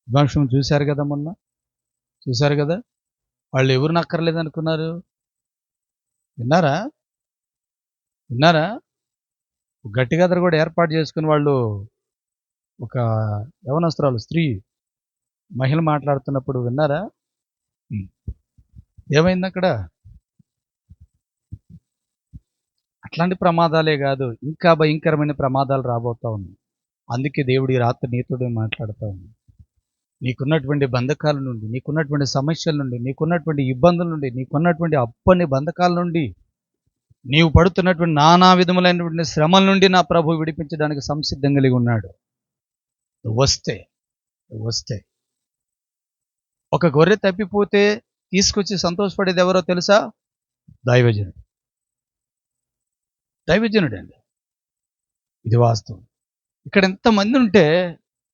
విధ్వంసం చూశారు కదా, మొన్న చూశారు కదా. వాళ్ళు ఎవరు నక్కర్లేదు అనుకున్నారు? విన్నారా? విన్నారా? గట్టి గదర కూడా ఏర్పాటు చేసుకుని వాళ్ళు ఒక యవనస్తురాలు స్త్రీ మహిళ మాట్లాడుతున్నప్పుడు విన్నారా? ఏమైంది అక్కడ? అట్లాంటి ప్రమాదాలే కాదు, ఇంకా భయంకరమైన ప్రమాదాలు రాబోతా ఉన్నాయి. అందుకే దేవుడు ఈ రాత్రి నీతోనే మాట్లాడుతూ ఉంది. నీకున్నటువంటి బంధకాల నుండి, నీకున్నటువంటి సమస్యల నుండి, నీకున్నటువంటి ఇబ్బందుల నుండి, నీకున్నటువంటి అప్పని బంధకాల నుండి, నీవు పడుతున్నటువంటి నానా విధములైనటువంటి శ్రమల నుండి నా ప్రభు విడిపించడానికి సంసిద్ధం కలిగి ఉన్నాడు. వస్తే వస్తే ఒక గొర్రె తప్పిపోతే తీసుకొచ్చి సంతోషపడేది ఎవరో తెలుసా? దైవజనుడు. దైవజనుడు అండి, ఇది వాస్తవం. ఇక్కడ ఎంతమంది ఉంటే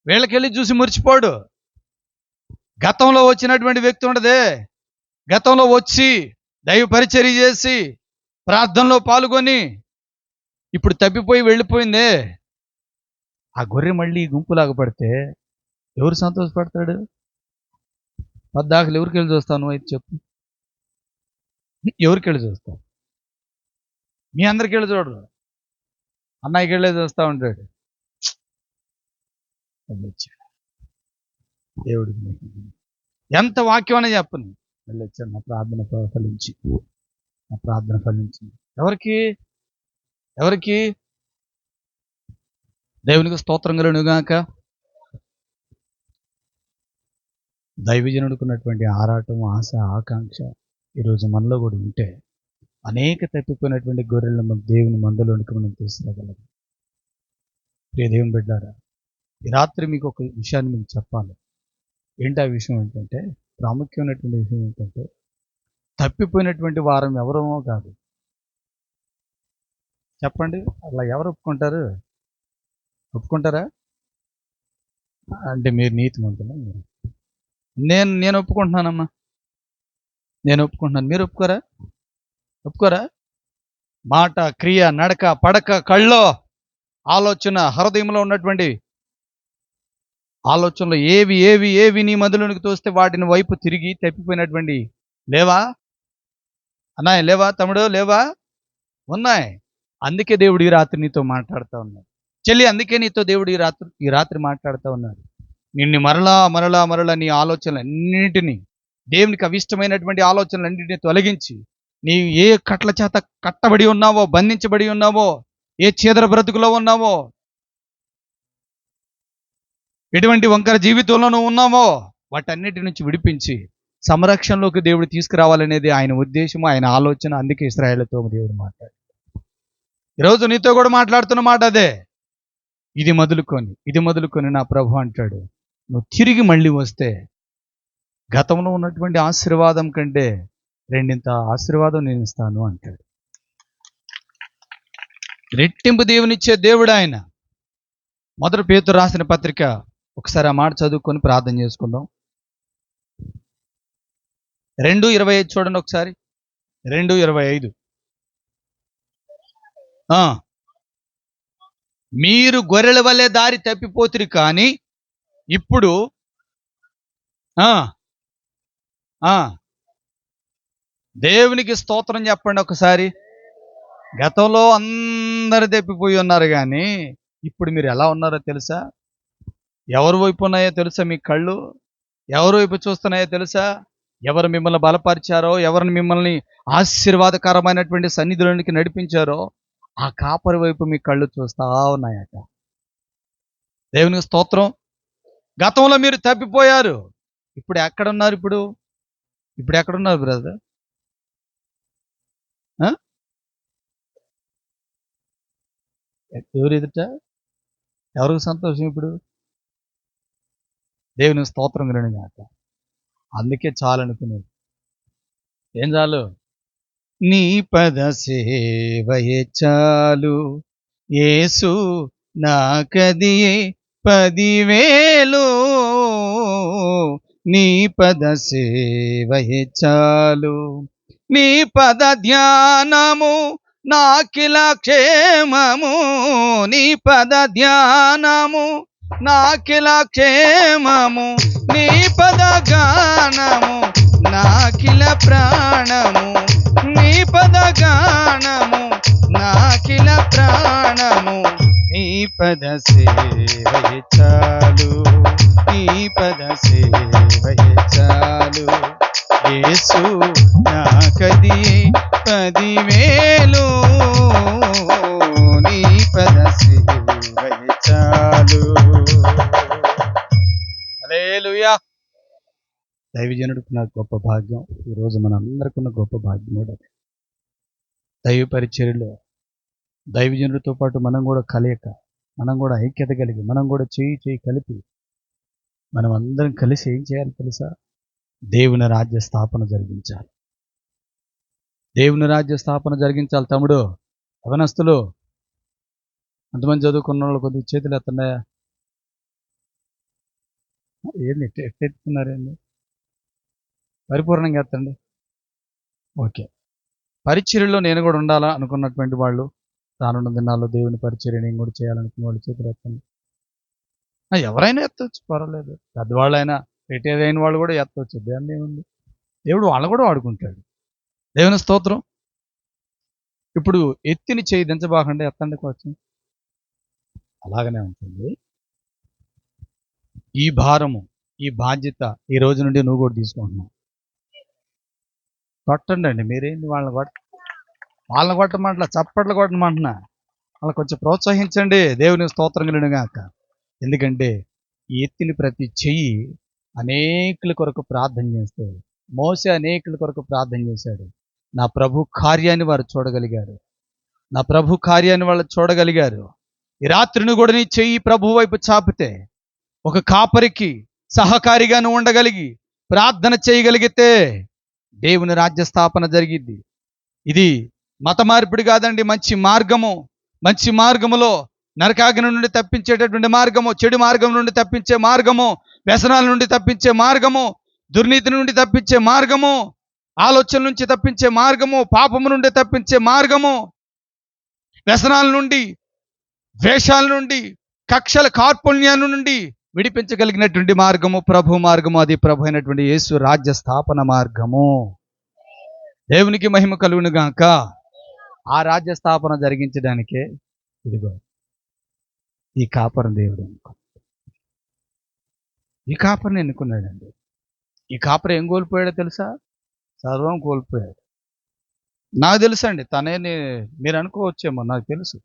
వీళ్ళకెళ్ళి చూసి మురిచిపోడు. గతంలో వచ్చినటువంటి వ్యక్తి ఉండదే, గతంలో వచ్చి దైవ పరిచర్య చేసి ప్రార్థనలో పాల్గొని ఇప్పుడు తప్పిపోయి వెళ్ళిపోయిందే, ఆ గొర్రె మళ్ళీ గుంపులాగా పడితే ఎవరు సంతోషపడతాడు? పద్దాకలు ఎవరికి వెళ్ళి చూస్తావు? నువ్వు అయితే చెప్పు, ఎవరికి వెళ్ళి చూస్తావు? మీ అందరికి వెళ్ళి చూడరు, అన్నయ్యకి వెళ్ళే చూస్తూ ఉంటాడు. దేవుడికి ఎంత వాక్యం అనే చెప్పను, మళ్ళీ వచ్చాడు. నా ప్రార్థన ఫలించి, నా ప్రార్థన ఫలించింది. ఎవరికి? ఎవరికి? దేవునికి స్తోత్రం కలుగునుగాక. దైవజనుడుకున్నటువంటి ఆరాటం, ఆశ, ఆకాంక్ష ఈరోజు మనలో కూడా ఉంటే అనేక తప్పిపోయినటువంటి గొర్రెలను దేవుని మందలోనికి మనం తీసుకురాగలం. ప్రియ దేవుని బిడ్డారా, ఈ రాత్రి మీకు ఒక విషయాన్ని మీకు చెప్పాలి. ఏంటి ఆ విషయం? ఏంటంటే, ప్రాముఖ్యమైనటువంటి విషయం ఏంటంటే, తప్పిపోయినటువంటి వారం ఎవరమో కాదు. చెప్పండి, అలా ఎవరు ఒప్పుకుంటారు? ఒప్పుకుంటారా? అంటే మీరు నీతిమంతులా? నేను ఒప్పుకుంటున్నానమ్మా, నేను ఒప్పుకుంటున్నాను. మీరు ఒప్పుకోరా? ఒప్పుకోరా? మాట, క్రియ, నడక, పడక, కళ్ళో ఆలోచన, హృదయంలో ఉన్నటువంటి ఆలోచనలు ఏవి ఏవి ఏవి నీ మధ్యలోనికి తోస్తే వాటిని వైపు తిరిగి తప్పిపోయినటువంటి లేవా అన్నాయి? లేవా తమ్ముడు? లేవా? ఉన్నాయి. అందుకే దేవుడు ఈ రాత్రి నీతో మాట్లాడుతూ ఉన్నాడు. చెల్లి, అందుకే నీతో దేవుడు ఈ రాత్రి మాట్లాడుతూ ఉన్నాడు. నిన్ను మరలా మరలా మరలా నీ ఆలోచనలన్నింటినీ, దేవునికి అవిష్టమైనటువంటి ఆలోచనలన్నింటినీ తొలగించి, నీ ఏ కట్ల చేత కట్టబడి ఉన్నావో, బంధించబడి ఉన్నావో, ఏ చీదర బ్రతుకులో ఉన్నావో, ఎటువంటి వంకర జీవితంలో నువ్వు ఉన్నావో, వాటన్నిటి నుంచి విడిపించి సంరక్షణలోకి దేవుడు తీసుకురావాలనేది ఆయన ఉద్దేశము, ఆయన ఆలోచన. అందుకే ఇశ్రాయేలుతో దేవుడు మాట్లాడు. ఈరోజు నీతో కూడా మాట్లాడుతున్న మాట అదే. ఇది మొదలుకొని నా ప్రభు అంటాడు, నువ్వు తిరిగి మళ్ళీ వస్తే గతంలో ఉన్నటువంటి ఆశీర్వాదం కంటే రెండింత ఆశీర్వాదం నేను ఇస్తాను అంటాడు. రెట్టింపు దేవునిచ్చే దేవుడు ఆయన. మొదటి పేతురు రాసిన పత్రిక ఒకసారి ఆ మాట చదువుకొని ప్రార్థన చేసుకుందాం. 2:25 చూడండి ఒకసారి. 2:25. మీరు గొర్రెల వల్లే దారి తప్పిపోతురు, కానీ ఇప్పుడు దేవునికి స్తోత్రం చెప్పండి ఒకసారి. గతంలో అందరు తప్పిపోయి ఉన్నారు, కానీ ఇప్పుడు మీరు ఎలా ఉన్నారో తెలుసా? ఎవరి వైపు ఉన్నాయో తెలుసా? మీ కళ్ళు ఎవరి వైపు చూస్తున్నాయో తెలుసా? ఎవరు మిమ్మల్ని బలపరిచారో, ఎవరిని మిమ్మల్ని ఆశీర్వాదకరమైనటువంటి సన్నిధిలోనికి నడిపించారో ఆ కాపరి వైపు మీ కళ్ళు చూస్తా ఉన్నాయట. దేవునికి స్తోత్రం. గతంలో మీరు తప్పిపోయారు, ఇప్పుడు ఎక్కడున్నారు? ఇప్పుడు ఎక్కడున్నారు బ్రదర్? ఎవరు ఎదుట? ఎవరికి సంతోషం ఇప్పుడు? దేవుని స్తోత్రం కలుగునుగాక. అందుకే చాలు అనుకునేది. ఏం చాలు? నీ పద సేవయే చాలు యేసు, నాకదియే 10,000. నీ పద సేవయే చాలు, నీ పద ధ్యానము నాకిల క్షేమము నీ పద ధ్యానము, నాకిల క్షేమము నీ పద గానము, నాకిల ప్రాణము నీ పద గానము, నాకిల ప్రాణము నీ పద సేవయే చాలు, నీ పద సేవయే చాలు. యేసు నాకది 10,000 నీ పద సేవయే చాలు. హల్లెలూయా. దైవజనుడికి నాకు గొప్ప భాగ్యం. ఈరోజు మనందరికీ ఉన్న గొప్ప భాగ్యం కూడా దైవ పరిచర్యలో దైవజనుడితో పాటు మనం కూడా కలయిక, మనం కూడా ఐక్యత కలిగి, మనం కూడా చేయి కలిపి మనం అందరం కలిసి ఏం చేయాలి తెలుసా? దేవుని రాజ్య స్థాపన జరిగించాలి. దేవుని రాజ్య స్థాపన జరిగించాలి. తమ్ముడు, యవనస్తులు, అంతమంది చదువుకున్న వాళ్ళు కొద్దిగా చేతులు ఎత్తండి. ఏంది ఎత్తెత్తున్నారండి? పరిపూర్ణంగా ఎత్తండి. ఓకే. పరిచర్యలో నేను కూడా ఉండాలా అనుకున్నటువంటి వాళ్ళు, రానున్న దినాల్లో దేవుని పరిచర్య నేను కూడా చేయాలనుకున్న వాళ్ళు చేతులు ఎత్తండి. ఎవరైనా ఎత్తవచ్చు, పర్వాలేదు. పెద్దవాళ్ళైనా, రిటైర్ అయిన వాళ్ళు కూడా ఎత్తవచ్చు. దాన్ని ఏముంది? దేవుడు వాళ్ళు కూడా వాడుకుంటాడు. దేవుని స్తోత్రం. ఇప్పుడు ఎత్తిని చేయి దించబాకండి, ఎత్తండి కొంచెం. అలాగనే ఉంటుంది. ఈ భారము, ఈ బాధ్యత ఈ రోజు నుండి నువ్వు కూడా తీసుకుంటున్నావు. కొట్టండి. మీరేంటి వాళ్ళని కొట్టమంటలా, చప్పట్లు కొట్టమంటున్నా. వాళ్ళని కొంచెం ప్రోత్సహించండి. దేవుని స్తోత్రం కలుగునుగాక. ఎందుకంటే ఈ ఎత్తిన ప్రతి చెయ్యి అనేకుల కొరకు ప్రార్థన చేస్తే, మోసే అనేకుల కొరకు ప్రార్థన చేశాడు. నా ప్రభు కార్యాన్ని వారు చూడగలిగారు. నా ప్రభు కార్యాన్ని వాళ్ళు చూడగలిగారు. ఈ రాత్రిని కూడా నీ చెయ్యి ప్రభు వైపు చాపితే, ఒక కాపరికి సహకారిగా నువ్వు ఉండగలిగి ప్రార్థన చేయగలిగితే దేవుని రాజ్య స్థాపన జరిగిద్ది. ఇది మత మార్పిడి కాదండి, మంచి మార్గము. మంచి మార్గములో నరకాగ్ని నుండి తప్పించేటటువంటి మార్గము, చెడు మార్గం నుండి తప్పించే మార్గము, వ్యసనాల నుండి తప్పించే మార్గము, దుర్నీతి నుండి తప్పించే మార్గము, ఆలోచన నుంచి తప్పించే మార్గము, పాపము నుండి తప్పించే మార్గము, వ్యసనాల నుండి, ద్వేషాల నుండి, కక్షల కార్పుణ్యాల నుండి విడిపించగలిగినటువంటి మార్గము ప్రభు మార్గము. అది ప్రభు అయినటువంటి యేసు రాజ్య స్థాపన మార్గము. దేవునికి మహిమ కలుగును గాక. ఆ రాజ్య స్థాపన జరిగించడానికే ఇదిగో ఈ కాపరం దేవుడు ఈ కాపరిని ఎన్నుకున్నాడండి. ఈ కాపరి ఏం కోల్పోయాడో తెలుసా? సర్వం కోల్పోయాడు. నాకు తెలుసు అండి, తనేని మీరు అనుకోవచ్చేమో, నాకు తెలుసు.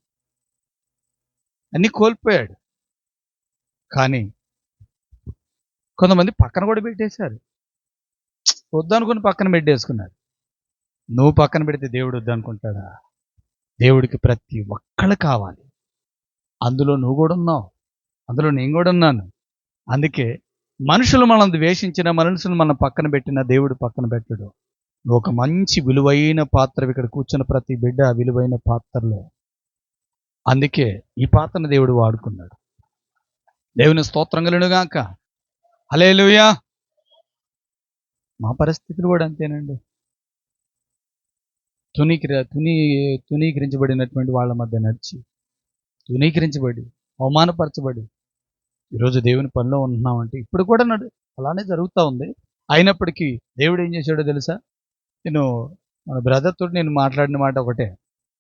అన్నీ కోల్పోయాడు. కానీ కొంతమంది పక్కన కూడా పెట్టేశారు. వద్దనుకుని పక్కన పెట్టేసుకున్నారు. నువ్వు పక్కన పెడితే దేవుడు వద్దనుకుంటాడా? దేవుడికి ప్రతి ఒక్కళ్ళు కావాలి. అందులో నువ్వు కూడా ఉన్నావు, అందులో నేను కూడా ఉన్నాను. అందుకే మనుషులు మనం ద్వేషించిన, మనుషులు మనం పక్కన పెట్టిన దేవుడు పక్కన పెట్టడు. నువ్వు ఒక మంచి విలువైన పాత్ర, ఇక్కడ కూర్చున్న ప్రతి బిడ్డ విలువైన పాత్రలో. అందుకే ఈ పాత్రను దేవుడు వాడుకున్నాడు. దేవుని స్తోత్రం కలుగునుగాక. హల్లెలూయా. మా పరిస్థితులు కూడా అంతేనండి. తునీకరించబడినటువంటి వాళ్ళ మధ్య నడిచి, తునీకరించబడి, అవమానపరచబడి ఈరోజు దేవుని పనిలో ఉంటున్నామంటే ఇప్పుడు కూడా అలానే జరుగుతూ ఉంది. అయినప్పటికీ దేవుడు ఏం చేశాడో తెలుసా? మన బ్రదర్తో నేను మాట్లాడిన మాట ఒకటే,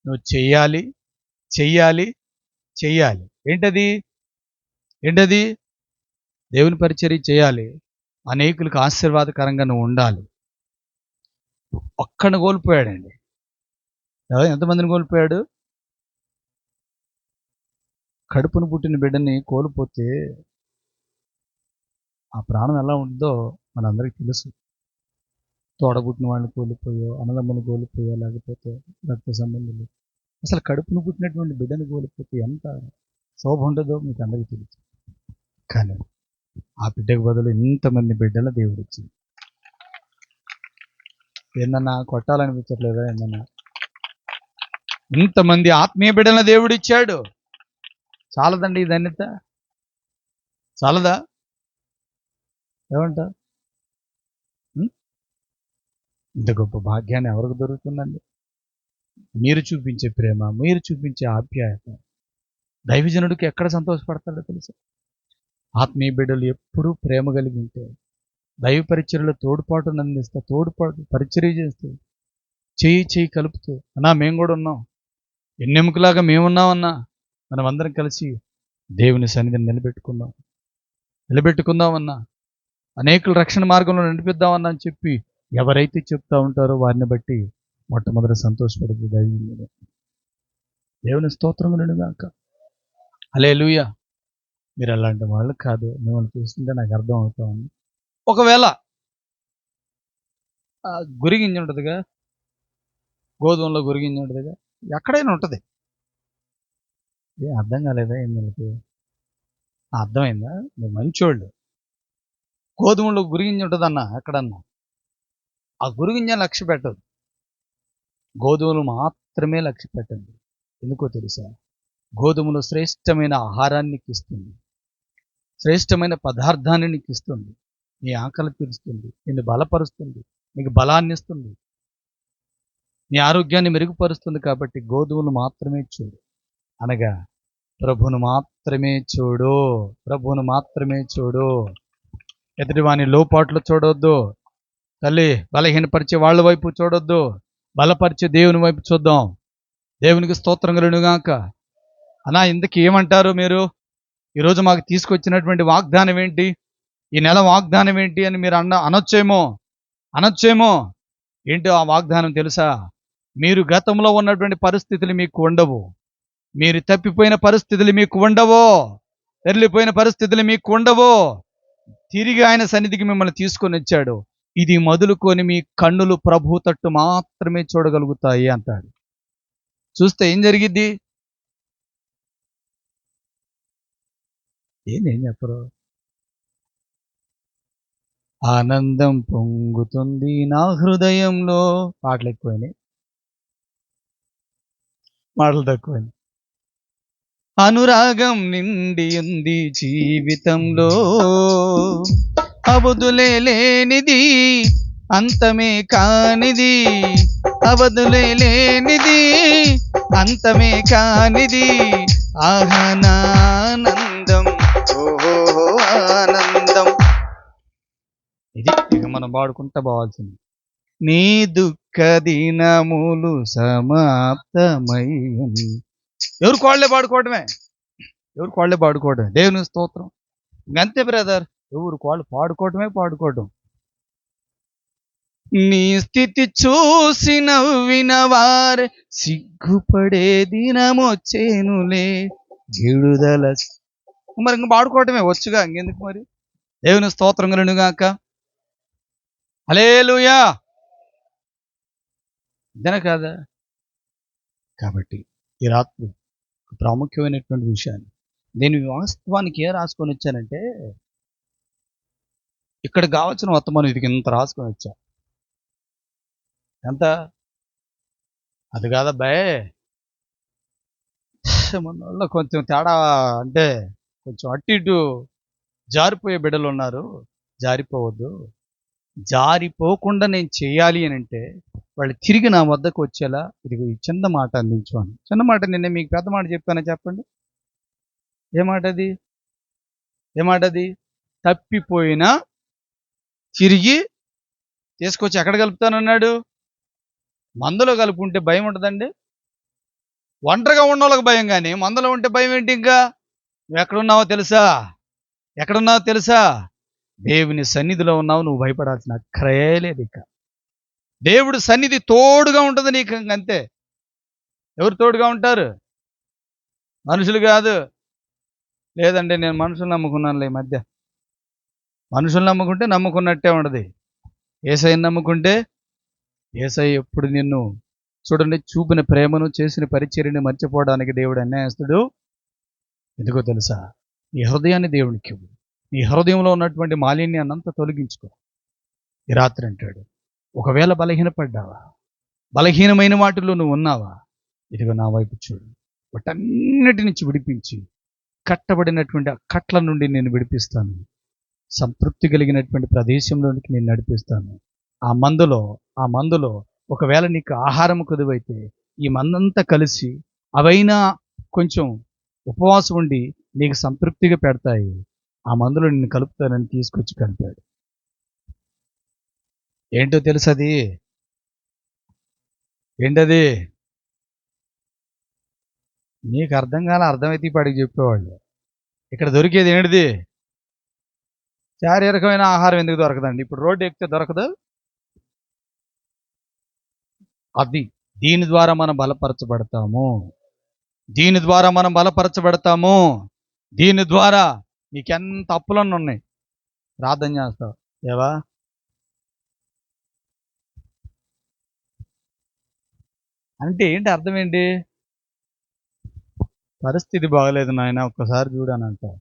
నువ్వు చెయ్యాలి చెయ్యాలి చెయ్యాలి. ఏంటది? దేవుని పరిచర్య చేయాలి, అనేకులకు ఆశీర్వాదకరంగా నువ్వు ఉండాలి. ఒక్కడిని కోల్పోయాడండి. ఎంతమందిని కోల్పోయాడు? కడుపును పుట్టిన బిడ్డని కోల్పోతే ఆ ప్రాణం ఎలా ఉంటుందో మనందరికీ తెలుసు. తోడబుట్టిన వాళ్ళని కోల్పోయో, అన్నదమ్ముని కోల్పోయో, లేకపోతే రక్త సంబంధులు, అసలు కడుపును పుట్టినటువంటి బిడ్డను కోల్పోతే ఎంత శోభ ఉండదో మీకు అందరికీ తెలుసు. కానీ ఆ బిడ్డకు బదులు ఇంతమంది బిడ్డల దేవుడు ఇచ్చింది. ఏమన్నా కొట్టాలనిపించట్లేదా? ఏమన్నా ఇంతమంది ఆత్మీయ బిడ్డల దేవుడు ఇచ్చాడు. చాలదండి ఈ ధన్యత? చాలదా? ఏమంటా? ఇంత గొప్ప భాగ్యాన్ని ఎవరికి దొరుకుతుందండి? మీరు చూపించే ప్రేమ, మీరు చూపించే ఆప్యాయత దైవజనుడికి ఎక్కడ సంతోషపడతాడో తెలుసా? ఆత్మీయ బిడ్డలు ఎప్పుడూ ప్రేమ కలిగి ఉంటే, దైవ పరిచర్యలో తోడ్పాటును అందిస్తా, తోడ్పాటు పరిచర్య చేస్తూ, చేయి కలుపుతూ, అన్నా మేము కూడా ఉన్నాం, ఎన్నెముకలాగా మేమున్నామన్నా, మనం అందరం కలిసి దేవుని సన్నిధిని నిలబెట్టుకుందామన్నా, అనేకులు రక్షణ మార్గంలో నడిపిద్దామన్నా అని చెప్పి ఎవరైతే చెప్తా ఉంటారో వారిని బట్టి మొట్టమొదటి సంతోషపడుతుంది దైవం. దేవుని స్తోత్రములను గాక. హల్లెలూయా. మీరు అలాంటి వాళ్ళు కాదు. మిమ్మల్ని చూస్తుంటే నాకు అర్థం అవుతా ఉంది. ఒకవేళ గురిగింజ ఉంటుందిగా, గోధుమలో గురిగింజ ఉంటుందిగా, ఎక్కడైనా ఉంటుంది. అర్థం కాలేదా ఏం మీకు? అర్థమైందా? మీరు మంచోళ్ళు. గోధుమలో గురిగింజ ఉంటుందన్న ఎక్కడన్నా, ఆ గురిగింజ లక్ష్య పెట్టదు. గోధుమలు మాత్రమే లక్ష్య పెట్టండి. ఎందుకో తెలుసా? గోధుమలు శ్రేష్టమైన ఆహారాన్ని ఇస్తుంది, శ్రేష్టమైన పదార్థాన్ని నీకు ఇస్తుంది, నీ ఆకలి తీరుస్తుంది, నిన్ను బలపరుస్తుంది, నీకు బలాన్ని ఇస్తుంది, నీ ఆరోగ్యాన్ని మెరుగుపరుస్తుంది. కాబట్టి గోధుమలు మాత్రమే చూడు, అనగా ప్రభువును మాత్రమే చూడు, ప్రభువును మాత్రమే చూడు. ఎదుటివాని లోపాట్లు చూడొద్దు. తల్లి, బలహీనపరిచే వాళ్ళ వైపు చూడొద్దు, బలపరిచే దేవుని వైపు చూద్దాం. దేవునికి స్తోత్రం కలుగునుగాక. అన్నా, ఇందుకు ఏమంటారు మీరు? ఈరోజు మాకు తీసుకొచ్చినటువంటి వాగ్దానం ఏంటి, ఈ నెల వాగ్దానం ఏంటి అని మీరు అనొచ్చేమో. ఏంటో ఆ వాగ్దానం తెలుసా? మీరు గతంలో ఉన్నటువంటి పరిస్థితులు మీకు ఉండవు, మీరు తప్పిపోయిన పరిస్థితులు మీకు ఉండవు, వెళ్ళిపోయిన పరిస్థితులు మీకు ఉండవు. తిరిగి ఆయన సన్నిధికి మిమ్మల్ని తీసుకొని వచ్చాడు. ఇది మొదలుకొని మీ కన్నులు ప్రభు తట్టు మాత్రమే చూడగలుగుతాయి అంటాడు. చూస్తే ఏం జరిగిద్ది? ఏం చెప్పరు? ఆనందం పొంగుతుంది నా హృదయంలో. పాటలు ఎక్కువైనాయి, మాటలు తక్కువైనాయి. అనురాగం నిండి ఉంది జీవితంలో, అవధులే లేనిది, అంతమే కానిది, అవధులే లేనిది, అంతమే కానిది, ఆనందం, ఓహో ఆనందం. ఇది ఇక మనం పాడుకుంటా పోవాల్సింది. నీ దుఃఖ దినములు సమాప్తమై. ఎవరు కోళ్ళే పాడుకోవడమే, దేవుని స్తోత్రం. ఇంకంతే బ్రదర్, ఎవరు కోళ్ళు పాడుకోవడం. నీ స్థితి చూసి నవ్విన వారే సిగ్గుపడే దినమొచ్చేనులే విడుదల. మరి ఇంక పాడుకోవటమే వచ్చుగా, ఇంకెందుకు మరి? దేవుని స్తోత్రం కలుగునుగాక. హల్లెలూయా. ఇదనే కాదా? కాబట్టి ఈ రాత్రి ప్రాముఖ్యమైనటువంటి విషయాన్ని, నేను వాస్తవానికి ఏ రాసుకొని వచ్చానంటే, ఇక్కడ కావాల్సిన వర్తమానం ఇది ఇంత రాసుకొని వచ్చా. ఎంత? అది కాదబ్బాయ్, మన కొంచెం తేడా, అంటే కొంచెం అటు ఇటు జారిపోయే బిడ్డలు ఉన్నారు. జారిపోవద్దు. జారిపోకుండా నేను చేయాలి అని అంటే వాళ్ళు తిరిగి నా వద్దకు వచ్చేలా ఇది ఈ చిన్న మాట అందించాను. చిన్న మాట నిన్న మీకు పెద్ద మాట చెప్పానా చెప్పండి? ఏమాటది? తప్పిపోయినా తిరిగి తీసుకొచ్చి ఎక్కడ కలుపుతానన్నాడు? మందులో కలుపుకుంటే భయం ఉంటుందండి? ఒంటరిగా ఉన్న వాళ్ళకి భయం, కానీ మందులో ఉంటే భయం ఏంటి? ఇంకా నువ్వు ఎక్కడున్నావో తెలుసా? దేవుని సన్నిధిలో ఉన్నావు, నువ్వు భయపడాల్సిన అక్కరే లేదు. ఇక దేవుడి సన్నిధి తోడుగా ఉంటుంది నీకు, అంతే. ఎవరు తోడుగా ఉంటారు? మనుషులు కాదు. లేదంటే నేను మనుషులు నమ్ముకున్నానులే. ఈ మధ్య మనుషులు నమ్ముకున్నట్టే ఉండదు. యేసయ్యను నమ్ముకుంటే యేసయ్య ఎప్పుడు నిన్ను చూడండి, చూపిన ప్రేమను, చేసిన పరిచర్యని మర్చిపోవడానికి దేవుడు అన్యాయస్తుడు. ఎందుకో తెలుసా? నీ హృదయాన్ని దేవునికి ఇవ్వు. నీ హృదయంలో ఉన్నటువంటి మాలిన్యాన్ని అంతా తొలగించుకో. ఈ రాత్రి అంటాడు, ఒకవేళ బలహీనపడ్డావా, బలహీనమైన వాటిలో నువ్వు ఉన్నావా, ఇదిగో నా వైపు చూడు, వాటన్నిటి నుంచి విడిపించి కట్టబడినటువంటి ఆ కట్ల నుండి నేను విడిపిస్తాను, సంతృప్తి కలిగినటువంటి ప్రదేశంలోనికి నేను నడిపిస్తాను. ఆ మందులో ఒకవేళ నీకు ఆహారం కుదువైతే ఈ మందంతా కలిసి అవైనా కొంచెం ఉపవాసం ఉండి నీకు సంతృప్తిగా పెడతాయి. ఆ మందులో నిన్ను కలుపుతానని తీసుకొచ్చి కలిపాడు. ఏంటో తెలుసది? ఏంటది? నీకు అర్థం కాలే, అర్థమైతే ఇప్పటికి చెప్పేవాళ్ళు. ఇక్కడ దొరికేది ఏంటిది? శారీరకమైన ఆహారం ఎందుకు దొరకదండి? ఇప్పుడు రోడ్డు ఎక్కితే దొరకదు. అది దీని ద్వారా మనం బలపరచబడతాము. దీని ద్వారా మనం బలపరచబడతాము. దీని ద్వారా నీకెంత అప్పులన్నీ ఉన్నాయి, ప్రార్థన చేస్తావు. దేవా, అంటే ఏంటి అర్థం ఏంటి? పరిస్థితి బాగలేదు నాయన, ఒక్కసారి చూడని అంటావు.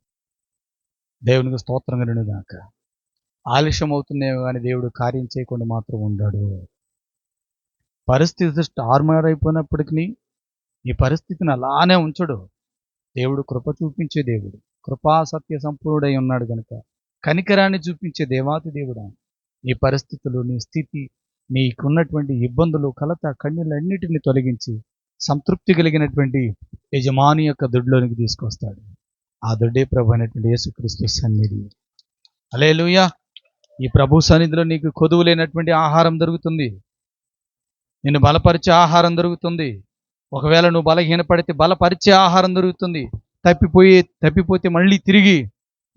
దేవునికి స్తోత్రం కలుగును గాక. ఆలస్యం అవుతుందేమో కానీ దేవుడు కార్యం చేయకుండా మాత్రం ఉండడు. పరిస్థితి తారుమారు అయిపోయినప్పటికీ నీ పరిస్థితిని అలానే ఉంచడు. దేవుడు కృప చూపించే దేవుడు, కృపా సత్య సంపూర్ణుడై ఉన్నాడు కనుక కనికరాన్ని చూపించే దేవాతి దేవుడు. నీ పరిస్థితులు, నీ స్థితి, నీకున్నటువంటి ఇబ్బందులు, కలత, కన్నీళ్ళన్నిటిని తొలగించి సంతృప్తి కలిగినటువంటి యజమాని యొక్క దొడ్లోనికి తీసుకొస్తాడు. ఆ దొడ్డే ప్రభు అయినటువంటి యేసుక్రీస్తు సన్నిధి. హల్లెలూయా. ఈ ప్రభు సన్నిధిలో నీకు కొదువు లేనటువంటి ఆహారం దొరుకుతుంది. నిన్ను బలపరిచే ఆహారం దొరుకుతుంది. ఒకవేళ నువ్వు బలహీనపడితే బలపరిచే ఆహారం దొరుకుతుంది. తప్పిపోతే మళ్ళీ తిరిగి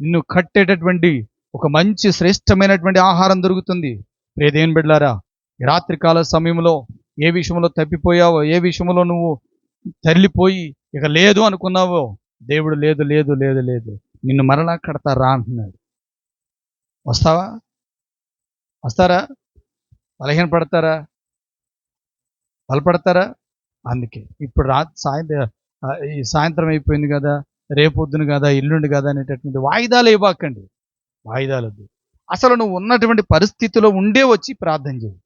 నిన్ను కట్టేటటువంటి ఒక మంచి శ్రేష్టమైనటువంటి ఆహారం దొరుకుతుంది. ప్రియ దేవుని బిడ్డలారా, ఈ రాత్రికాల సమయంలో ఏ విషయంలో తప్పిపోయావో, ఏ విషయంలో నువ్వు తరలిపోయి ఇక లేదు అనుకున్నావో, దేవుడు లేదు లేదు లేదు లేదు నిన్ను మరలా కడతారా అంటున్నాడు. వస్తావా? వస్తారా? బలహీనపడతారా? బలపడతారా? అందుకే ఇప్పుడు ఈ సాయంత్రం అయిపోయింది కదా, రేపొద్దును కదా, ఎల్లుండి కదా అనేటటువంటి వాయిదాలు ఇవ్వకండి. వాయిదాలు వద్దు. అసలు నువ్వు ఉన్నటువంటి పరిస్థితిలో ఉండే వచ్చి ప్రార్థన చేయి.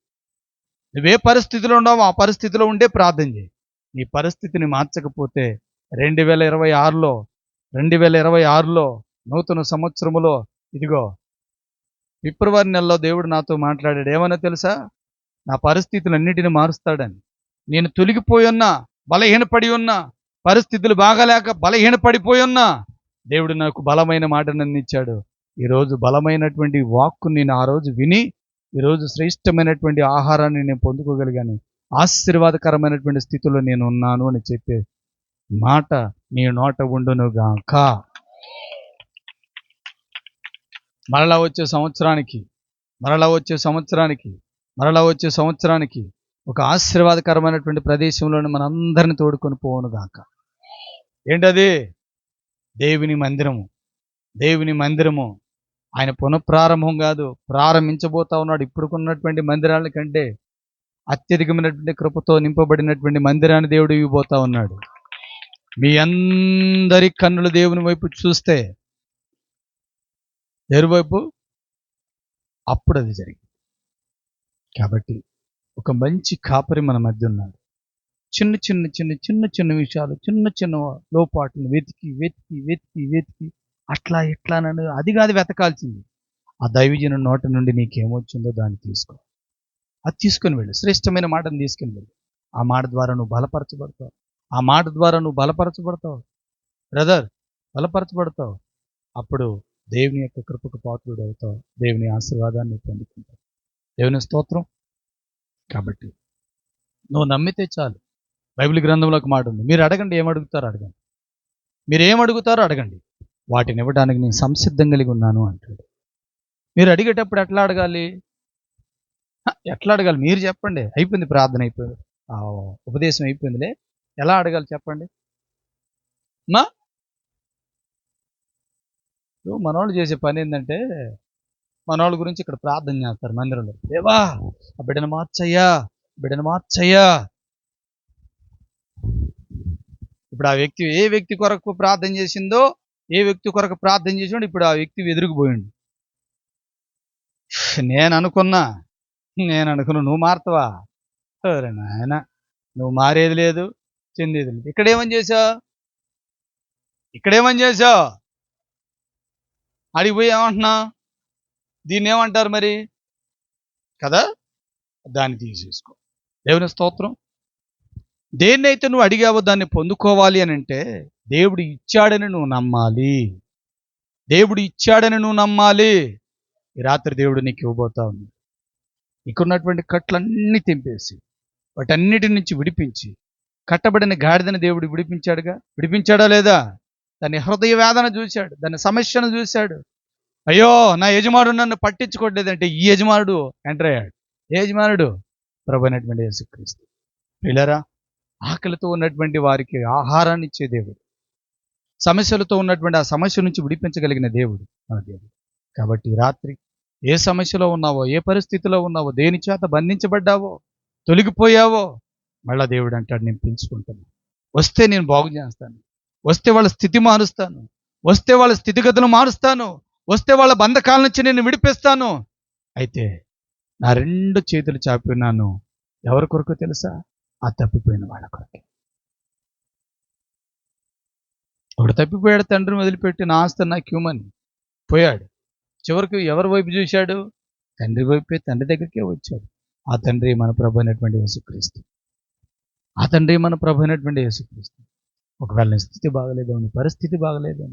నువ్వే పరిస్థితిలో ఉన్నావో ఆ పరిస్థితిలో ఉండే ప్రార్థన చేయి. నీ పరిస్థితిని మార్చకపోతే 2026లో నూతన సంవత్సరములో ఇదిగో ఫిబ్రవరి నెలలో దేవుడు నాతో మాట్లాడాడు. ఏమన్నా తెలుసా? నా పరిస్థితులన్నిటిని మారుస్తాడని. నేను తొలగిపోయి ఉన్నా, బలహీనపడి ఉన్నా, పరిస్థితులు బాగాలేక బలహీనపడిపోయి ఉన్నా, దేవుడు నాకు బలమైన మాటను అందించాడు. ఈరోజు బలమైనటువంటి వాక్కు నేను ఆ రోజు విని ఈరోజు శ్రేష్టమైనటువంటి ఆహారాన్ని నేను పొందుకోగలిగాను. ఆశీర్వాదకరమైనటువంటి స్థితిలో నేను ఉన్నాను అని చెప్పే మాట నీ నోట ఉండునుగాక. మరలా వచ్చే సంవత్సరానికి ఒక ఆశీర్వాదకరమైనటువంటి ప్రదేశంలోనే మనందరిని తోడుకొని పోవునుగాక. ఏంటది? దేవుని మందిరము. ఆయన పునఃప్రారంభం కాదు, ప్రారంభించబోతా ఉన్నాడు. ఇప్పుడుకున్నటువంటి మందిరాల కంటే అత్యధికమైనటువంటి కృపతో నింపబడినటువంటి మందిరాన్ని దేవుడు ఇవ్వబోతా ఉన్నాడు. మీ అందరి కన్నులు దేవుని వైపు చూస్తే ఎరువైపు అప్పుడు అది జరిగింది. కాబట్టి ఒక మంచి కాపరి మన మధ్య ఉన్నాడు. చిన్న విషయాలు, చిన్న లోపాట్లు వెతికి అట్లా ఇట్లా నన్ను అది కాదు వెతకాల్సింది. ఆ దైవజను నోట నుండి నీకేమొచ్చిందో దాన్ని తీసుకో. అది తీసుకొని వెళ్ళు. శ్రేష్టమైన మాటను తీసుకొని వెళ్ళు. ఆ మాట ద్వారా నువ్వు బలపరచబడతావు. బ్రదర్, బలపరచబడతావు. అప్పుడు దేవుని యొక్క కృపకు పాత్రుడు అవుతావు. దేవుని ఆశీర్వాదాన్ని పొందుకుంటావు. దేవుని స్తోత్రం. కాబట్టి నువ్వు నమ్మితే చాలు. బైబిల్ గ్రంథంలో ఒక మాట ఉంది, మీరు అడగండి, ఏమడుగుతారో అడగండి, వాటిని ఇవ్వడానికి నేను సంసిద్ధం కలిగి ఉన్నాను అంటాడు. మీరు అడిగేటప్పుడు ఎట్లా అడగాలి? మీరు చెప్పండి. అయిపోయింది, ప్రార్థన అయిపోయింది, ఉపదేశం అయిపోయిందిలే, ఎలా అడగాలి చెప్పండి. మనోళ్ళు చేసే పని ఏంటంటే, మనోళ్ళ గురించి ఇక్కడ ప్రార్థన చేస్తారు మందిరంలో. దేవా, ఆ బిడ్డను మార్చయ్యా. ఇప్పుడు ఆ వ్యక్తి ఏ వ్యక్తి కొరకు ప్రార్థన చేసిందో, ఇప్పుడు ఆ వ్యక్తి ఎదురుకుపోయిండు. నేను అనుకున్నా నువ్వు మారుతావా? సరే నాయన, నువ్వు మారేది లేదు, చెందేది లేదు. ఇక్కడేమని చేశావు? అడిగిపోయి ఏమంటున్నా? దీన్ని ఏమంటారు మరి కదా? దాన్ని తీసేసుకో. దేవుని స్తోత్రం. దేన్నైతే నువ్వు అడిగావో దాన్ని పొందుకోవాలి అని అంటే దేవుడు ఇచ్చాడని నువ్వు నమ్మాలి. దేవుడు ఇచ్చాడని నువ్వు నమ్మాలి. ఈ రాత్రి దేవుడు నీకు ఇవ్వబోతా ఉన్నాడు. నీకున్నటువంటి కట్లన్నీ తెంపేసి వాటన్నిటి నుంచి విడిపించి, కట్టబడిన గాడిదని దేవుడు విడిపించాడుగా. విడిపించాడా లేదా? దాని హృదయ వేదన చూశాడు, దాని సమస్యను చూశాడు. అయ్యో, నా యజమానుడు నన్ను పట్టించుకోవట్లేదంటే ఈ యజమానుడు ఎంటర్ అయ్యాడు. ఏ యజమానుడు? ప్రభు అయినటువంటి యేసుక్రీస్తు. పిల్లరా, ఆకలితో ఉన్నటువంటి వారికి ఆహారాన్ని ఇచ్చే దేవుడు, సమస్యలతో ఉన్నటువంటి ఆ సమస్య నుంచి విడిపించగలిగిన దేవుడు మన దేవుడు. కాబట్టి ఈ రాత్రి ఏ సమస్యలో ఉన్నావో, ఏ పరిస్థితిలో ఉన్నావో, దేని చేత బంధించబడ్డావో, తొలగిపోయావో, మళ్ళా దేవుడు అంటాడు, నేను పిలుచుకుంటాను. వస్తే నేను బాగు చేస్తాను. వస్తే వాళ్ళ స్థితి మారుస్తాను. వస్తే వాళ్ళ స్థితిగతులు మారుస్తాను. వస్తే వాళ్ళ బంధకాల నుంచి నేను విడిపిస్తాను. అయితే నా 2 చేతులు చాపి ఉన్నాను. ఎవరి కొరకు తెలుసా? ఆ తప్పిపోయిన వాళ్ళ కొరకే. ఒకడు తప్పిపోయాడు, తండ్రిని వదిలిపెట్టి నా ఆస్తి నాకు ఇవ్వమని పోయాడు. చివరికి ఎవరి వైపు చూశాడు? తండ్రి వైపే, తండ్రి దగ్గరికే వచ్చాడు. ఆ తండ్రి మన ప్రభు అయినటువంటి యేసుక్రీస్తు. ఆ తండ్రి మన ప్రభు అయినటువంటి యేసుక్రీస్తు. ఒకవేళ నీ స్థితి బాగలేదు, నీ పరిస్థితి బాగలేదు,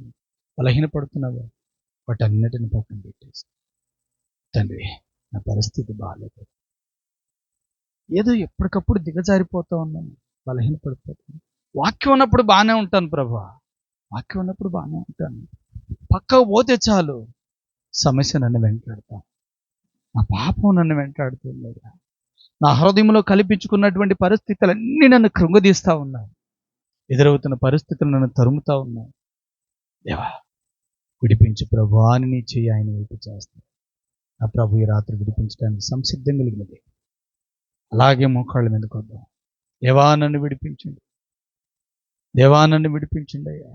బలహీనపడుతున్నావా, వాటన్నిటిని పక్కన పెట్టేసి, తండ్రి నా పరిస్థితి బాగలేదు, ఏదో ఎప్పటికప్పుడు దిగజారిపోతూ ఉన్నాను, బలహీనపడిపోతాను. వాక్యం ఉన్నప్పుడు బాగానే ఉంటాను ప్రభా, వాక్యం ఉన్నప్పుడు బాగానే ఉంటాను. పక్కకు పోతే చాలు సమస్య నన్ను వెంటాడుతా, నా పాపం నన్ను వెంటాడుతుంది, నా హృదయంలో కల్పించుకున్నటువంటి పరిస్థితులన్నీ నన్ను కృంగదీస్తూ ఉన్నాయి, ఎదురవుతున్న పరిస్థితులు నన్ను తరుముతా ఉన్నాయి. దేవా విడిపించు ప్రభు అని నీ చెయ్యి ఆయన వైపు చేస్తాను. నా ప్రభు ఈ రాత్రి విడిపించడానికి సంసిద్ధం కలిగినది. అలాగే మోకాళ్ళ మీదకి వద్దాం. దేవా నన్ను విడిపించండి, దేవా నన్ను విడిపించండి అయ్యా.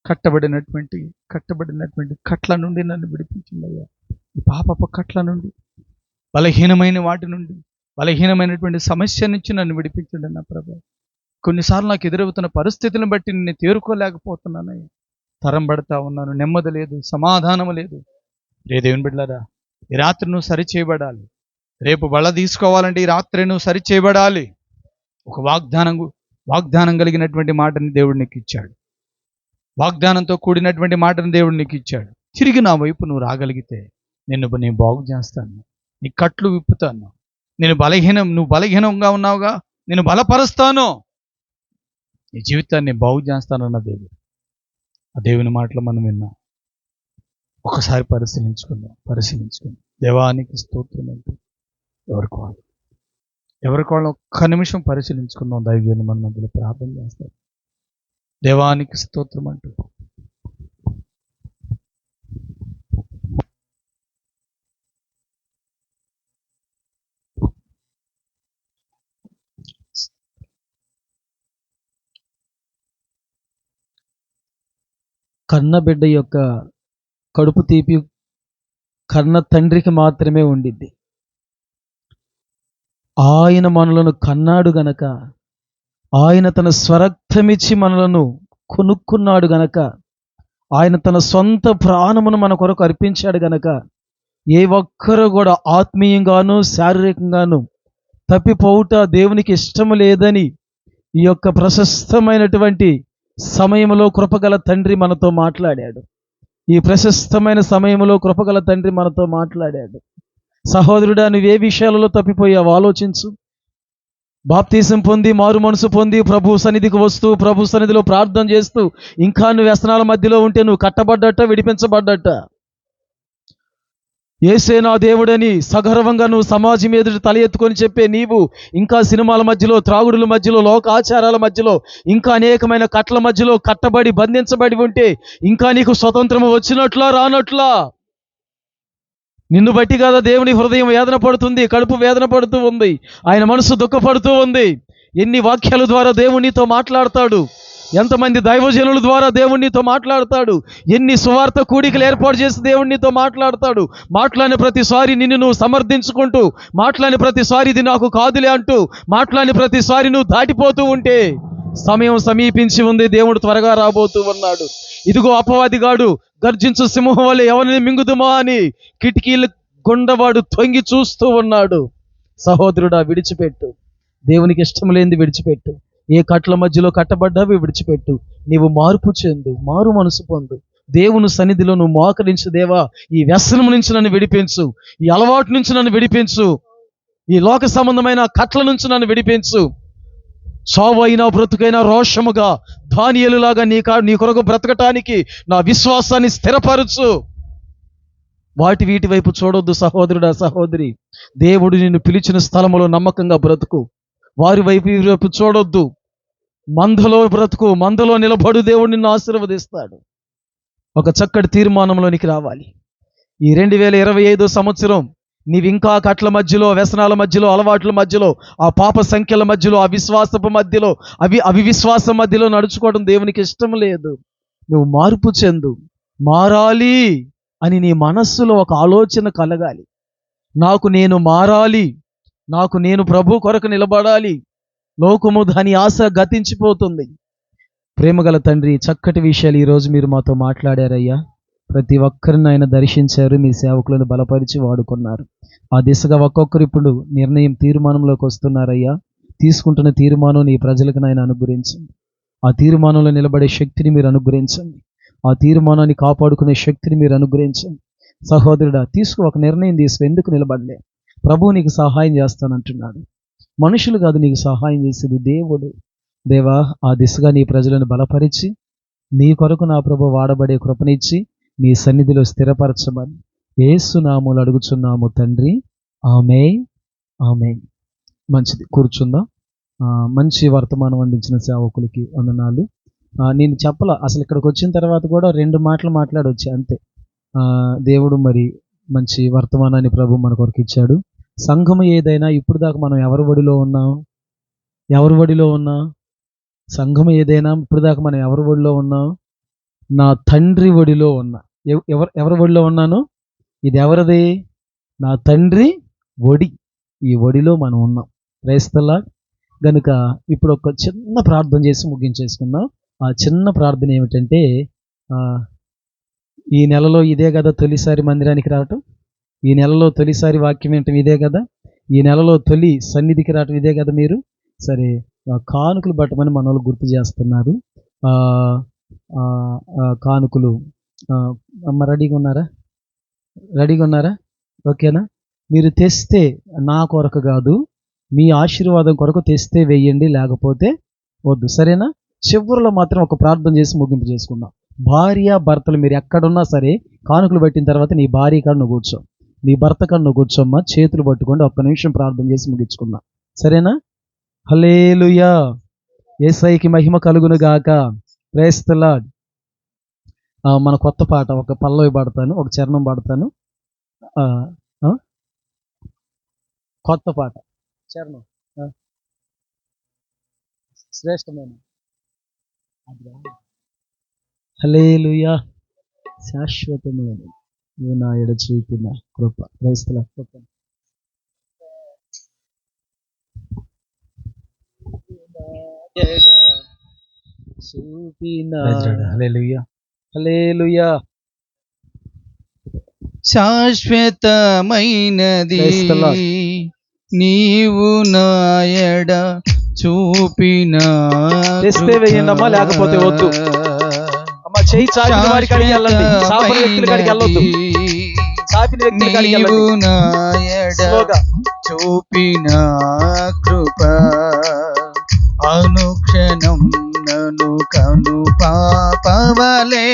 కట్టబడినటువంటి కట్ల నుండి నన్ను విడిపించండి అయ్యా. ఈ పాపపు కట్ల నుండి, బలహీనమైన వాటి నుండి, బలహీనమైనటువంటి సమస్య నుంచి నన్ను విడిపించండి నా ప్రభు. కొన్నిసార్లు నాకు ఎదురవుతున్న పరిస్థితులను బట్టి నేను తేరుకోలేకపోతున్నానయ్యా. తరం పడతా ఉన్నాను, నెమ్మది లేదు, సమాధానం లేదు. దేవుని బిడ్డలారా, ఈ రాత్రి నువ్వు సరి చేయబడాలి. రేపు బల తీసుకోవాలంటే ఈ రాత్రి నువ్వు సరి చేయబడాలి. ఒక వాగ్దానం కలిగినటువంటి మాటని దేవుడు నీకు ఇచ్చాడు. వాగ్దానంతో కూడినటువంటి మాటను దేవుడు నీకు ఇచ్చాడు. తిరిగి నా వైపు నువ్వు రాగలిగితే నేను బాగు చేస్తాను, నీ కట్లు విప్పుతాను. నువ్వు బలహీనంగా ఉన్నావుగా, నేను బలపరుస్తాను, నీ జీవితాన్ని బాగు చేస్తానన్న దేవుడు. ఆ దేవుని మాటలు మనం విన్నాం. ఒకసారి పరిశీలించుకుందాం. దేవానికి స్తోత్రం అంటూ ఎవరికి వాళ్ళు ఒక్క నిమిషం పరిశీలించుకుందాం. దైవజనులు మన మధ్యలో ప్రార్థన చేస్తారు. దేవానికి స్తోత్రం అంటూ కన్న బిడ్డ యొక్క కడుపు తీపి కన్న తండ్రికి మాత్రమే ఉండిద్ది. ఆయన మనలను కన్నాడు గనక, ఆయన తన స్వరక్తమిచ్చి మనలను కొనుక్కున్నాడు గనక, ఆయన తన సొంత ప్రాణమును మన కొరకు అర్పించాడు గనక, ఏ ఒక్కరు కూడా ఆత్మీయంగాను శారీరకంగాను తప్పిపోవుట దేవునికి ఇష్టము లేదని ఈ యొక్క ప్రశస్తమైనటువంటి సమయంలో కృపగల తండ్రి మనతో మాట్లాడాడు. ఈ ప్రశస్తమైన సమయంలో కృపగల తండ్రి మనతో మాట్లాడాడు. సహోదరుడా, నువ్వే విషయాలలో తప్పిపోయావు ఆలోచించు. బాప్తీసం పొంది, మారు మనసు పొంది, ప్రభు సన్నిధికి వస్తూ, ప్రభు సన్నిధిలో ప్రార్థన చేస్తూ ఇంకా నువ్వు వ్యసనాల మధ్యలో ఉంటే నువ్వు కట్టబడ్డట, విడిపించబడ్డట. యేసే నా దేవుడని సగర్వంగా నువ్వు సమాజం ఎదుటి తల ఎత్తుకొని చెప్పే నీవు ఇంకా సినిమాల మధ్యలో, త్రాగుడుల మధ్యలో, లోక ఆచారాల మధ్యలో, ఇంకా అనేకమైన కట్ల మధ్యలో కట్టబడి బంధించబడి ఉంటే ఇంకా నీకు స్వతంత్రము వచ్చినట్లా రానట్లా? నిన్ను బట్టి కదా దేవుని హృదయం వేదన పడుతుంది, కడుపు వేదన పడుతూ ఉంది, ఆయన మనసు దుఃఖపడుతూ ఉంది. ఎన్ని వాక్యాల ద్వారా దేవుడు నీతో మాట్లాడతాడు, ఎంతమంది దైవజనుల ద్వారా దేవుడు నీతో మాట్లాడతాడు, ఎన్ని సువార్త కూడికలు ఏర్పాటు చేసి దేవుడు నీతో మాట్లాడతాడు. మాట్లాడిన ప్రతిసారి నిన్ను నువ్వు సమర్థించుకుంటూ, మాట్లాడిన ప్రతిసారి ఇది నాకు కాదులే అంటూ, మాట్లాడిన ప్రతిసారి నువ్వు దాటిపోతూ ఉంటే సమయం సమీపించి ఉంది, దేవుడు త్వరగా రాబోతూ ఉన్నాడు. ఇదిగో అపవాదిగాడు గర్జించు సింహం వలె ఎవరిని మింగుదుమా అని కిటికీల గుండవాడు తొంగి చూస్తూ ఉన్నాడు. సహోదరుడా, విడిచిపెట్టు, దేవునికి ఇష్టం లేనిది విడిచిపెట్టు. ఏ కట్ల మధ్యలో కట్టబడ్డావి విడిచిపెట్టు. నీవు మార్పు చెందు, మారు మనసు పొందు. దేవుని సన్నిధిలో నువ్వు మోకరించు. దేవా, ఈ వ్యసనం నుంచి నన్ను విడిపించు, ఈ అలవాటు నుంచి నన్ను విడిపించు, ఈ లోక సంబంధమైన కట్ల నుంచి నన్ను విడిపించు. చావు అయినా బ్రతుకైనా రోషముగా దానియేలులాగా నీ కొరకు బ్రతకటానికి నా విశ్వాసాన్ని స్థిరపరచు. వీటి వైపు చూడొద్దు సహోదరుడా, సహోదరి. దేవుడు నిన్ను పిలిచిన స్థలములో నమ్మకంగా బ్రతుకు. వారి వైపు చూడొద్దు. మందలో బ్రతుకు, మందలో నిలబడు. దేవుడు నిన్ను ఆశీర్వదిస్తాడు. ఒక చక్కటి తీర్మానంలోనికి రావాలి. ఈ 2025 సంవత్సరం నీవు ఇంకా కట్ల మధ్యలో, వ్యసనాల మధ్యలో, అలవాట్ల మధ్యలో, ఆ పాప సంఖ్యల మధ్యలో, అవిశ్వాసపు మధ్యలో, అవిశ్వాసం మధ్యలో నడుచుకోవడం దేవునికి ఇష్టం లేదు. నువ్వు మార్పు చెందు. మారాలి అని నీ మనస్సులో ఒక ఆలోచన కలగాలి. నేను మారాలి, నేను ప్రభు కొరకు నిలబడాలి. లోకము దాని ఆశ గతించిపోతుంది. ప్రేమగల తండ్రి, చక్కటి విషయాలు ఈరోజు మీరు మాతో మాట్లాడారయ్యా. ప్రతి ఒక్కరిని ఆయన దర్శించారు, మీ సేవకులను బలపరిచి వాడుకున్నారు. ఆ దిశగా ఒక్కొక్కరు ఇప్పుడు తీర్మానంలోకి వస్తున్నారయ్యా. తీసుకుంటున్న తీర్మానం నీ ప్రజలకు నాయన అనుగ్రహించండి. ఆ తీర్మానంలో నిలబడే శక్తిని మీరు అనుగ్రహించండి. ఆ తీర్మానాన్ని కాపాడుకునే శక్తిని మీరు అనుగ్రహించండి. సహోదరుడా, ఒక నిర్ణయం తీసుకు. ఎందుకు నిలబడలే? ప్రభువు నీకు సహాయం చేస్తానంటున్నాడు. మనుషులు కాదు నీకు సహాయం చేసేది, దేవుడు. దేవా, ఆ దిశగా నీ ప్రజలను బలపరిచి నీ కొరకు నా ప్రభు వాడబడే కృపనిచ్చి నీ సన్నిధిలో స్థిరపరచమని యేసు నామములో అడుగుచున్నాము తండ్రి. ఆమేన్, ఆమేన్. మంచిది, కూర్చుందాం. మంచి వర్తమానం అందించిన సేవకులకి వందనాలు. నేను చెప్పలా, అసలు ఇక్కడికి వచ్చిన తర్వాత కూడా 2 మాటలు మాట్లాడొచ్చు అంతే. దేవుడు మరి మంచి వర్తమానాన్ని ప్రభు మన కొరకు ఇచ్చాడు. సంఘం ఏదైనా ఇప్పుడు దాకా మనం ఎవరి ఒడిలో ఉన్నాం? సంఘం ఏదైనా ఇప్పుడు దాకా మనం ఎవరి ఒడిలో ఉన్నాం? నా తండ్రి ఒడిలో ఉన్నా. ఎవరి ఒడిలో ఉన్నాను? ఇది ఎవరిది? నా తండ్రి ఒడి. ఈ ఒడిలో మనం ఉన్నాం. క్రైస్తవులా గనుక ఇప్పుడు ఒక చిన్న ప్రార్థన చేసి ముగించేసుకుందాం. ఆ చిన్న ప్రార్థన ఏమిటంటే, ఈ నెలలో ఇదే కదా తొలిసారి మందిరానికి రావటం, ఈ నెలలో తొలిసారి వాక్యం వినటం ఇదే కదా, ఈ నెలలో తొలి సన్నిధికి రావటం ఇదే కదా. మీరు సరే కానుకలు పట్టమని మన వాళ్ళు గుర్తు చేస్తున్నారు. కానుకలు అమ్మ రెడీగా ఉన్నారా? ఓకేనా? మీరు తెస్తే నా కొరకు కాదు, మీ ఆశీర్వాదం కొరకు తెస్తే వేయండి, లేకపోతే వద్దు. సరేనా? చివరిలో మాత్రం ఒక ప్రార్థన చేసి ముగింపు చేసుకుందాం. భార్య భర్తలు మీరు ఎక్కడున్నా సరే, కానుకలు పెట్టిన తర్వాత నీ భార్య కాడ నువ్వు కూర్చో, నీ భర్త కాడ నువ్వు కూర్చోమ్మా. చేతులు పట్టుకోండి. 1 నిమిషం ప్రార్థన చేసి ముగించుకుందాం. సరేనా? హల్లెలూయా. యేసయ్యకి మహిమ కలుగును గాక. Praise the lord. మన కొత్త పాట ఒక పల్లవి పాడతాను, ఒక చరణం పాడతాను. కొత్త పాట చరణం శ్రేష్టమైన. హల్లెలూయా. శాశ్వతమైన నువ్వు నా ఎడ చూపిన కృప. Praise the Lord. Hallelujah, hallelujah. శాశ్వతమైనది నీవు నాయడ చూపిన. తెస్తే వేయండమ్మా, లేకపోతే వద్దు. అమ్మా, చేయి చాపిన వారి కాడికి వెళ్ళండి, చాపిన వ్యక్తుల కాడికి వెళ్ళొద్దు. నీవు నాయడ చూపిన కృప అనుక్షణం నను కను పాపవలే,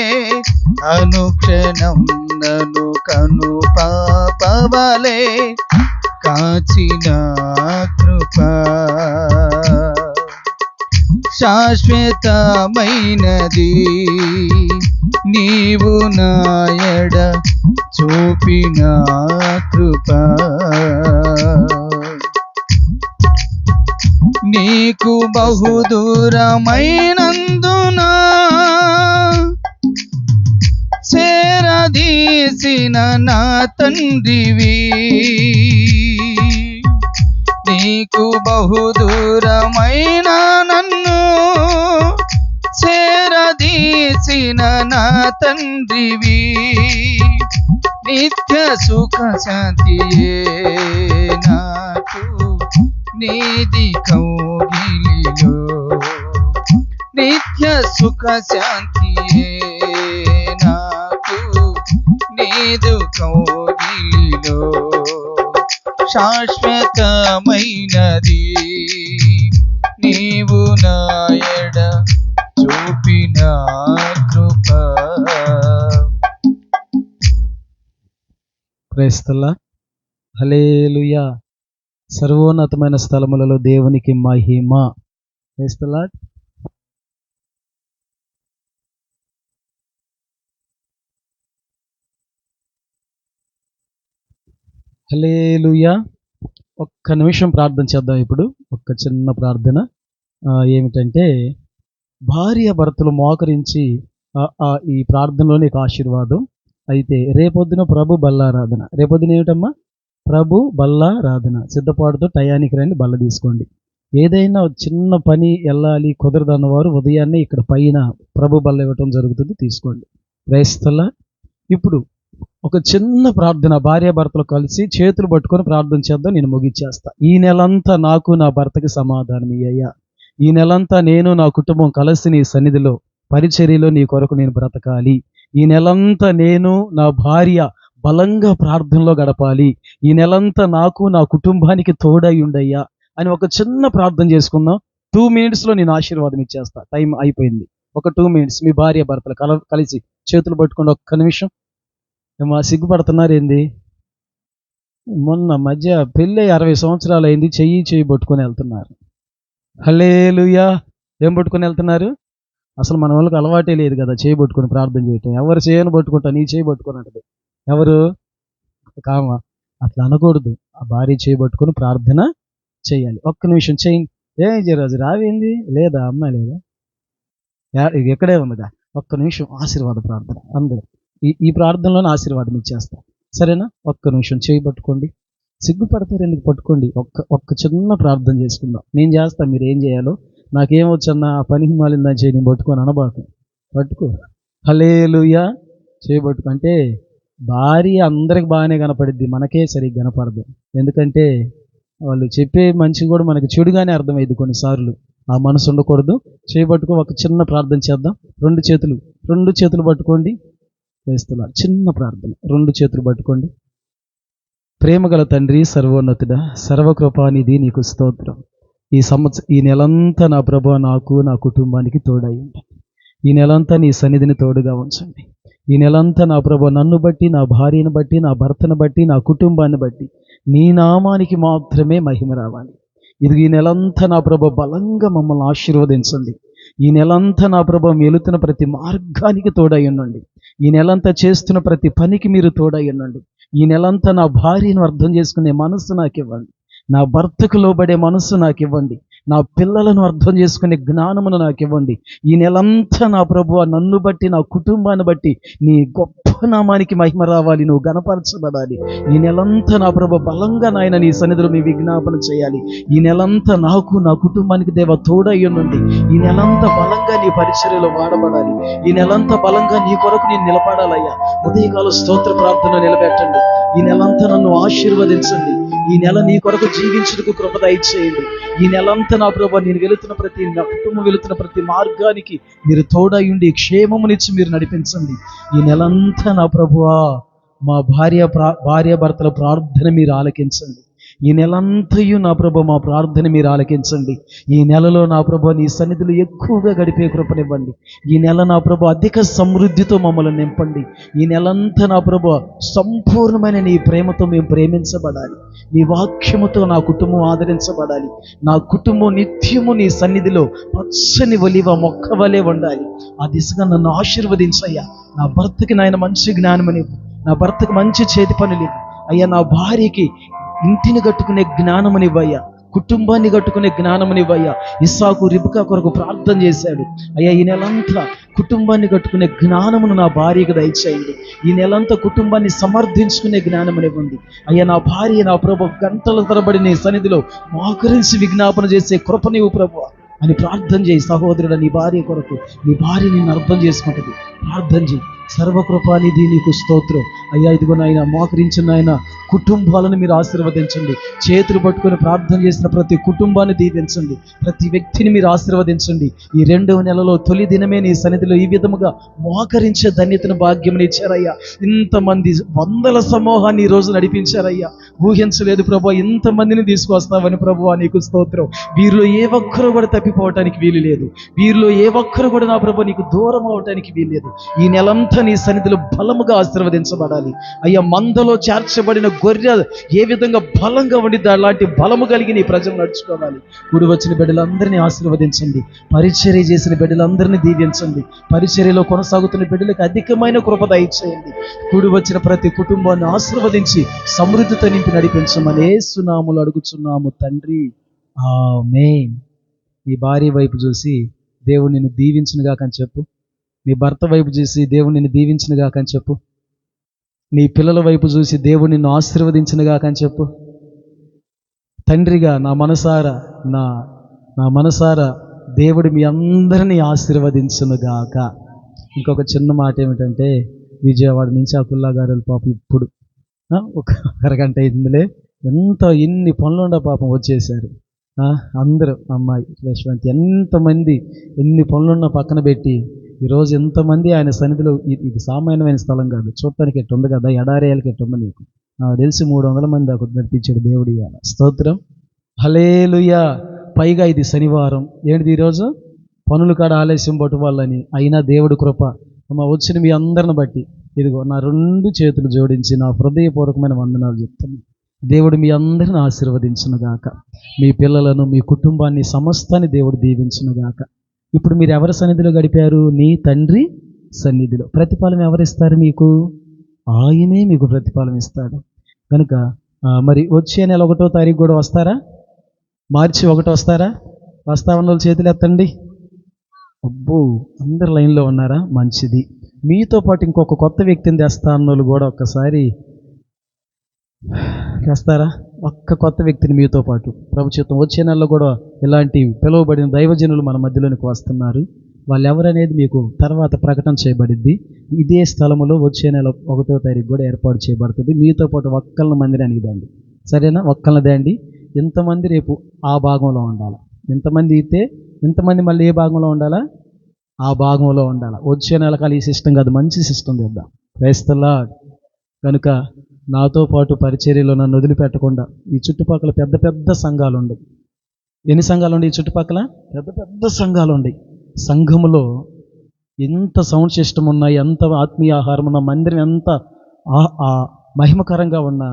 అనుక్షణం నను కను పాపవలే కాచిన కృప. శాశ్వతమైనది నీవు నాయడ చూపిన కృప. నీకు బహుదూరమైనందున చేరదీసిన నా తండ్రివి, నీకు బహుదూరమైన నన్ను చేరదీసిన నా తండ్రివి. నిత్య సుఖ శాంతియే నాకు నీది కౌగిలిలో నిత్య సుఖ శాంతియే నాకు నీదు కౌగిలిలో శాశ్వతమైనది నీవు నాయడ చూపిన కృప. Praise the Lord. హల్లెలూయా. సర్వోన్నతమైన స్థలములలో దేవునికి మహిమ. Praise the Lord. హల్లెలూయా. ఒక్క నిమిషం ప్రార్థన చేద్దాం ఇప్పుడు. ఒక్క చిన్న ప్రార్థన ఏమిటంటే, భార్య భర్తలు మోకరించి ఈ ప్రార్థనలో నీకు ఆశీర్వాదం. అయితే రేపొద్దున ప్రభు బల్లారాధన. రేపొద్దున ఏమిటమ్మా? ప్రభు బల్లారాధన. సిద్ధపాటుతో టయానికి రండి, బల్ల తీసుకోండి. ఏదైనా చిన్న పని వెళ్ళాలి కుదరదన్నవారు ఉదయాన్నే ఇక్కడ పైన ప్రభు బల్ల ఇవ్వటం జరుగుతుంది, తీసుకోండి. Praise the lord. ఇప్పుడు ఒక చిన్న ప్రార్థన, భార్యాభర్తలు కలిసి చేతులు పట్టుకొని ప్రార్థన చేద్దాం. నేను ముగిచ్చేస్తా. ఈ నెలంతా నాకు నా భర్తకి సమాధానం ఇయ్యయ్యా. ఈ నెలంతా నేను నా కుటుంబం కలిసి నీ సన్నిధిలో పరిచర్యలో నీ కొరకు నేను బ్రతకాలి. ఈ నెలంతా నేను నా భార్య బలంగా ప్రార్థనలో గడపాలి. ఈ నెలంతా నాకు నా కుటుంబానికి తోడై ఉండయ్యా అని ఒక చిన్న ప్రార్థన చేసుకుందాం. 2 minutesలో నేను ఆశీర్వాదం ఇచ్చేస్తా. టైం అయిపోయింది. ఒక 2 minutes మీ భార్య భర్తలు కలిసి చేతులు పట్టుకోండి. ఒక్క నిమిషం. ఏమో సిగ్గుపడుతున్నారు ఏంది? మొన్న మధ్య పెళ్ళి 60 సంవత్సరాలు అయింది, చెయ్యి పట్టుకొని వెళ్తున్నారు. హల్లెలూయా. ఏం పట్టుకొని వెళ్తున్నారు? అసలు మన వాళ్ళకి అలవాటే లేదు కదా చేయి పట్టుకొని ప్రార్థన చేయటం. ఎవరు చేయని పట్టుకుంటా, నీ చేయి పట్టుకొని అంటది. ఎవరు? కామ. అట్లా అనకూడదు. ఆ భార్య చేయి పట్టుకొని ప్రార్థన చేయాలి. ఒక్క నిమిషం చేయండి. ఏం జరాజు రావేంది? లేదా అమ్మాయి లేదా? ఎక్కడే ఉందిగా. ఒక్క నిమిషం ఆశీర్వాద ప్రార్థన. అందరూ ఈ ప్రార్థనలోనే ఆశీర్వాదం ఇచ్చేస్తా. సరేనా? ఒక్క నిమిషం చేయి పట్టుకోండి. సిగ్గుపడతారు ఎందుకు? పట్టుకోండి. ఒక్క చిన్న ప్రార్థన చేసుకుందాం. నేను చేస్తా, మీరు ఏం చేయాలో. నాకేమొచ్చన్నా ఆ పనికి మాలిందని చేయి నేను పట్టుకొని అనబాకు. పట్టుకో. హల్లెలూయా. చేయి పట్టుకో. అంటే భార్య అందరికి బాగానే కనపడిద్ది, మనకే సరిగ్గా కనపడదు. ఎందుకంటే వాళ్ళు చెప్పే మంచి కూడా మనకి చెడుగానే అర్థమైంది కొన్నిసార్లు. ఆ మనసు ఉండకూడదు. చేయి పట్టుకో. ఒక చిన్న ప్రార్థన చేద్దాం. రెండు చేతులు పట్టుకోండి. వేస్తున్నారు. చిన్న ప్రార్థన. 2 చేతులు పట్టుకోండి. ప్రేమగల తండ్రి, సర్వోన్నతుడా, సర్వకృపానిధి, నీకు స్తోత్రం. ఈ నెలంతా నా ప్రభువా నాకు నా కుటుంబానికి తోడై ఉండండి. ఈ నెలంతా నీ సన్నిధిని తోడుగా ఉంచండి. ఈ నెలంతా నా ప్రభువా నన్ను బట్టి, నా భార్యను బట్టి, నా భర్తను బట్టి, నా కుటుంబాన్ని బట్టి నీ నామానికి మాత్రమే మహిమ రావాలి. ఇది ఈ నెలంతా నా ప్రభువా బలంగా మమ్మల్ని ఆశీర్వదించండి. ఈ నెలంతా నా ప్రభువా వెళుతున్న ప్రతి మార్గానికి తోడై ఉండండి. ఈ నెలంతా చేస్తున్న ప్రతి పనికి మీరు తోడై ఉండండి. ఈ నెలంతా నా భార్యను అర్థం చేసుకునే మనస్సు నాకు ఇవ్వండి. నా భర్తకు లోబడే మనస్సు నాకు ఇవ్వండి. నా పిల్లలను అర్థం చేసుకునే జ్ఞానమును నాకు ఇవ్వండి. ఈ నెలంతా నా ప్రభువా నన్ను బట్టి, నా కుటుంబాన్ని బట్టి నీ గొప్ప నామానికి మహిమ రావాలి, నువ్వు గణపరచబడాలి. ఈ నెలంతా నా ప్రభువా బలంగా నాయన నీ సన్నిధిలో మీ విజ్ఞాపన చేయాలి. ఈ నెలంతా నాకు నా కుటుంబానికి దేవ తోడయ్యుండండి. ఈ నెలంతా బలంగా నీ పరిచర్యలో వాడబడాలి. ఈ నెలంతా బలంగా నీ కొరకు నేను నిలబడాలయ్యా. ఉదయకాల స్తోత్ర ప్రార్థన నిలబెట్టండి. ఈ నెలంతా నన్ను ఆశీర్వదించండి. ఈ నెల నీ కొరకు జీవించుటకు కృప దయచేయండి. ఈ నెలంతా నా ప్రభువా నా కుటుంబం వెళుతున్న ప్రతి మార్గానికి మీరు తోడయుండి క్షేమమునిచ్చి మీరు నడిపించండి. ఈ నెలంతా నా ప్రభువా మా భార్య భర్తల ప్రార్థన మీరు ఆలకించండి. ఈ నెలంతయు నా ప్రభువా మా ప్రార్థన మీరు ఆలకించండి. ఈ నెలలో నా ప్రభువా నీ సన్నిధిలో ఎక్కువగా గడిపే కృపనివ్వండి. ఈ నెల నా ప్రభువా అధిక సమృద్ధితో మమ్మల్ని నింపండి. ఈ నెలంతా నా ప్రభువా సంపూర్ణమైన నీ ప్రేమతో మేము ప్రేమించబడాలి. నీ వాక్యముతో నా కుటుంబం ఆదరించబడాలి. నా కుటుంబం నిత్యము నీ సన్నిధిలో పచ్చని ఒలివ మొక్క వలె ఉండాలి. ఆ దిశగా నన్ను ఆశీర్వదించయ్యా. నా భర్తకి నాయన మంచి జ్ఞానమనివ్వు. నా భర్తకి మంచి చేతి పనులు అయ్యా. నా భార్యకి ఇంటిని కట్టుకునే జ్ఞానమునివ్వయ్యా. కుటుంబాన్ని కట్టుకునే జ్ఞానమునివ్వయ్యా. ఇస్సాకు రిబ్కా కొరకు ప్రార్థన చేశాడు. అయ్యా ఈ నెలంతా కుటుంబాన్ని కట్టుకునే జ్ఞానమును నా భార్యకు దయచేయండి. ఈ నెలంతా కుటుంబాన్ని సమర్థించుకునే జ్ఞానమునివ్వండి. అయ్యా నా భార్య నా ప్రభు గంటల తరబడి నీ సన్నిధిలో మోకరించి విజ్ఞాపన చేసే కృప నీవు ప్రభువా అని ప్రార్థన చేయి. సహోదరుడు నీ భార్య కొరకు, నీ భార్య నిన్ను అర్థం చేసుకుంటుంది. ప్రార్థన చేయి. సర్వకృపానిధి నీకు స్తోత్రం అయ్యా. ఇదిగో నాయన మోకరించిన నాయన కుటుంబాలను మీరు ఆశీర్వదించండి. చేతులు పట్టుకొని ప్రార్థన చేసిన ప్రతి కుటుంబాన్ని దీవించండి. ప్రతి వ్యక్తిని మీరు ఆశీర్వదించండి. ఈ 2వ నెలలో తొలి దినమే నీ సన్నిధిలో ఈ విధముగా మోకరించే ధన్యతను భాగ్యముని ఇచ్చారయ్యా. ఇంతమంది వందల సమూహాన్ని ఈ రోజు నడిపించారయ్యా. ఊహించలేదు ప్రభు, ఇంతమందిని తీసుకొస్తావని ప్రభువా, నీకు స్తోత్రం. వీరిలో ఏ ఒక్కరు కూడా తప్పిపోవటానికి వీలు లేదు. వీరిలో ఏ ఒక్కరు కూడా నా ప్రభు నీకు దూరం అవటానికి వీలు లేదు. ఈ నెలంతా నీ సన్నిధిలో బలముగా ఆశీర్వదించబడాలి అయ్యా. మందలో చేర్చబడిన గొర్రె ఏ విధంగా బలంగా ఉండిద్దో అలాంటి బలము కలిగి నీ ప్రజలు నడుచుకోవాలి. కూడి వచ్చిన బిడ్డలందరినీ ఆశీర్వదించండి. పరిచర్య చేసిన బిడ్డలందరినీ దీవించండి. పరిచర్యలో కొనసాగుతున్న బిడ్డలకు అధికమైన కృప దయచేయండి. కూడి వచ్చిన ప్రతి కుటుంబాన్ని ఆశీర్వదించి సమృద్ధితో నింపి నడిపించమని యేసు నామములో అడుగుచున్నాము తండ్రి, ఆమేన్. నీ భార్య వైపు చూసి దేవుడు నిన్ను దీవించునుగాక అని చెప్పు. నీ భర్త వైపు చూసి దేవుడు నిన్ను దీవించునుగాక అని చెప్పు. నీ పిల్లల వైపు చూసి దేవుడు నిన్ను ఆశీర్వదించునుగాక అని చెప్పు. తండ్రిగా నా మనసారా దేవుడు మీ అందరినీ ఆశీర్వదించునుగాక. ఇంకొక చిన్న మాట ఏమిటంటే, విజయవాడ నుంచి అకుల్లా గారు పాపం ఇప్పుడు ఒక అరగంట అయిందిలే, ఎన్ని పనులు ఉండ పాపం వచ్చేసారు. అందరూ అమ్మాయి యశ్వంతి ఎంతమంది ఎన్ని పనులున్న పక్కన పెట్టి ఈరోజు ఎంతమంది ఆయన సన్నిధిలో. ఇది సామాన్యమైన స్థలం కాదు, చూడటానికి ఎట్టు ఉంది కదా, ఎడారేయాలకి ఎట్టు ఉంది నీకు. నాకు తెలిసి 300 మంది దాకా నడిపించాడు దేవుడు. ఇవాళ స్తోత్రం, హల్లెలూయా. పైగా ఇది శనివారం. ఏంటిది ఈరోజు పనులు కాడ ఆలస్యం పట్టు వాళ్ళని, అయినా దేవుడు కృప వచ్చిన మీ అందరిని బట్టి ఇదిగో నా 2 చేతులు జోడించి నా హృదయపూర్వకమైన వందనాలు చెప్తాను. దేవుడు మీ అందరిని ఆశీర్వదించునుగాక. మీ పిల్లలను, మీ కుటుంబాన్ని, సమస్తాన్ని దేవుడు దీవించునుగాక. ఇప్పుడు మీరు ఎవరి సన్నిధిలో గడిపారు? నీ తండ్రి సన్నిధిలో. ప్రతిఫలం ఎవరిస్తారు మీకు? ఆయనే మీకు ప్రతిఫలం ఇస్తాడు. కనుక మరి వచ్చే నెల 1వ తారీఖు కూడా వస్తారా? మార్చి 1 వస్తారా? వస్తామన్న వాళ్ళు చేతులు ఎత్తండి. అబ్బో, అందరు లైన్లో ఉన్నారా? మంచిది. మీతో పాటు ఇంకొక కొత్త వ్యక్తిని తెస్తా అన్నోళ్ళు కూడా ఒక్కసారి తెస్తారా? ఒక్క కొత్త వ్యక్తిని మీతో పాటు ప్రభు చిత్తం. వచ్చే నెలలో కూడా ఇలాంటి పిలువబడిన దైవజనులు మన మధ్యలోనికి వస్తున్నారు. వాళ్ళు ఎవరనేది మీకు తర్వాత ప్రకటన చేయబడిద్ది. ఇదే స్థలంలో వచ్చే నెల 1వ తారీఖు కూడా ఏర్పాటు చేయబడుతుంది. మీతో పాటు ఒక్కళ్ళ మందిరానికి దండి, సరేనా? ఒక్కళ్ళ దండి. ఇంతమంది రేపు ఆ భాగంలో ఉండాలి. ఇంతమంది అయితే ఇంతమంది మళ్ళీ ఏ భాగంలో ఉండాలా? ఆ భాగంలో ఉండాలి. వచ్చే నెల కాదు ఈ సిస్టమ్ కాదు, మంచి సిస్టమ్ తెద్దాం. Praise the Lord. కనుక నాతో పాటు పరిచర్యలో నన్ను వదిలిపెట్టకుండా ఈ చుట్టుపక్కల పెద్ద పెద్ద సంఘాలు ఉన్నాయి. ఎన్ని సంఘాలు ఉన్నాయి ఈ చుట్టుపక్కల? పెద్ద పెద్ద సంఘాలు ఉన్నాయి. సంఘములో ఎంత సౌండ్ సిస్టమ్ ఉన్నాయి, ఎంత ఆత్మీయ ఆహారం ఉన్న, మందిరం ఎంత మహిమకరంగా ఉన్న,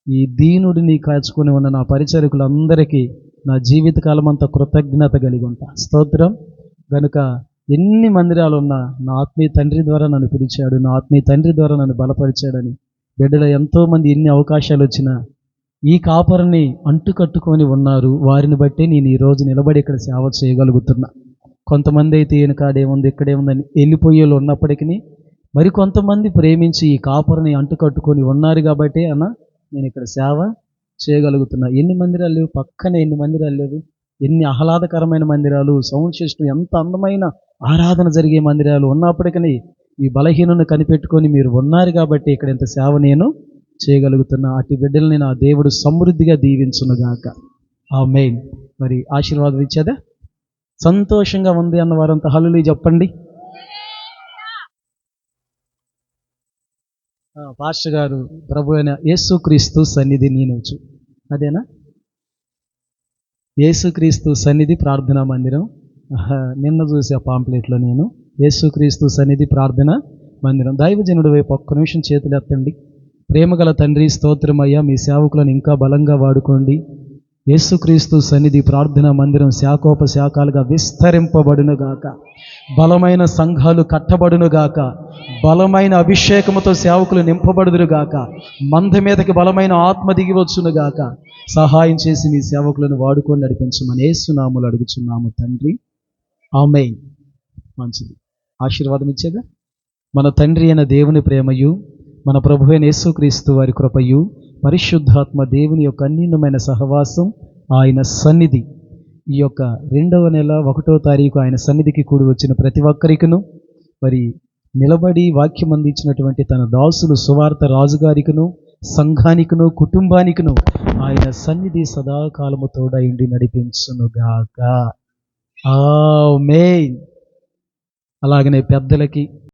ఈ దీనుడిని కాచుకొని ఉన్న నా పరిచారకులందరికీ నా జీవితకాలం అంతా కృతజ్ఞత కలిగి ఉంటా. స్తోత్రం. కనుక ఎన్ని మందిరాలు ఉన్నా నా ఆత్మీయ తండ్రి ద్వారా నన్ను పిలిచాడు, నా ఆత్మీయ తండ్రి ద్వారా నన్ను బలపరిచాడని బిడ్డలు ఎంతోమంది ఎన్ని అవకాశాలు వచ్చినా ఈ కాపరిని అంటుకట్టుకొని ఉన్నారు. వారిని బట్టి నేను ఈరోజు నిలబడి ఇక్కడ సేవ చేయగలుగుతున్నా. కొంతమంది అయితే ఈయన కాడేముంది ఇక్కడేముందని వెళ్ళిపోయే వాళ్ళు ఉన్నప్పటికీ మరి కొంతమంది ప్రేమించి ఈ కాపరిని అంటుకట్టుకొని ఉన్నారు కాబట్టి అన్న నేను ఇక్కడ సేవ చేయగలుగుతున్నా. ఎన్ని మందిరాలు లేవు, పక్కనే ఎన్ని మందిరాలు లేవు, ఎన్ని ఆహ్లాదకరమైన మందిరాలు, సౌండ్ సిస్టమ్, ఎంత అందమైన ఆరాధన జరిగే మందిరాలు ఉన్నప్పటికీ ఈ బలహీనను కనిపెట్టుకొని మీరు ఉన్నారు కాబట్టి ఇక్కడ ఇంత సేవ నేను చేయగలుగుతున్నా. అటు బిడ్డల్ని నా దేవుడు సమృద్ధిగా దీవించునుగాక. ఆమేన్. మరి ఆశీర్వాదం ఇచ్చేదా? సంతోషంగా ఉంది అన్న వారంతా హల్లెలూయా చెప్పండి. పాస్టర్ గారు ప్రభు అయిన యేసుక్రీస్తు సన్నిధి నేనుచు, అదేనా? యేసుక్రీస్తు సన్నిధి ప్రార్థనా మందిరం. నిన్న చూసే పాంప్లెట్లో నేను యేసుక్రీస్తు సన్నిధి ప్రార్థన మందిరం. దైవజనుడు వైపు ఒక్క నిమిషం చేతులు ఎత్తండి. ప్రేమగల తండ్రి, స్తోత్రమయ్యా, మీ సేవకులను ఇంకా బలంగా వాడుకోండి. యేసుక్రీస్తు సన్నిధి ప్రార్థనా మందిరం శాఖోపశాఖలుగా విస్తరింపబడునుగాక. బలమైన సంఘాలు కట్టబడునుగాక. బలమైన అభిషేకముతో సేవకులు నింపబడుదురుగాక. మంద మీదకి బలమైన ఆత్మ దిగివచ్చునుగాక. సహాయం చేసి మీ సేవకులను వాడుకొని నడిపించమని యేసు నామములో అడుగుచున్నాము తండ్రి, ఆమేన్. మంచిది. ఆశీర్వాదం ఇచ్చేగా. మన తండ్రి అయిన దేవుని ప్రేమయు, మన ప్రభు అయిన యేసుక్రీస్తు వారి కృపయు, పరిశుద్ధాత్మ దేవుని యొక్క అన్యూన్యమైన సహవాసం, ఆయన సన్నిధి, ఈ యొక్క 2వ నెల 1వ తారీఖు ఆయన సన్నిధికి కూడి వచ్చిన ప్రతి ఒక్కరికిను, మరి నిలబడి వాక్యం అందించినటువంటి తన దాసులు సువార్త రాజుగారికును, సంఘానికిను కుటుంబానికిను ఆయన సన్నిధి సదాకాలము తోడైండి నడిపించునుగాక. ఆమేన్. అలాగనే పెద్దలకి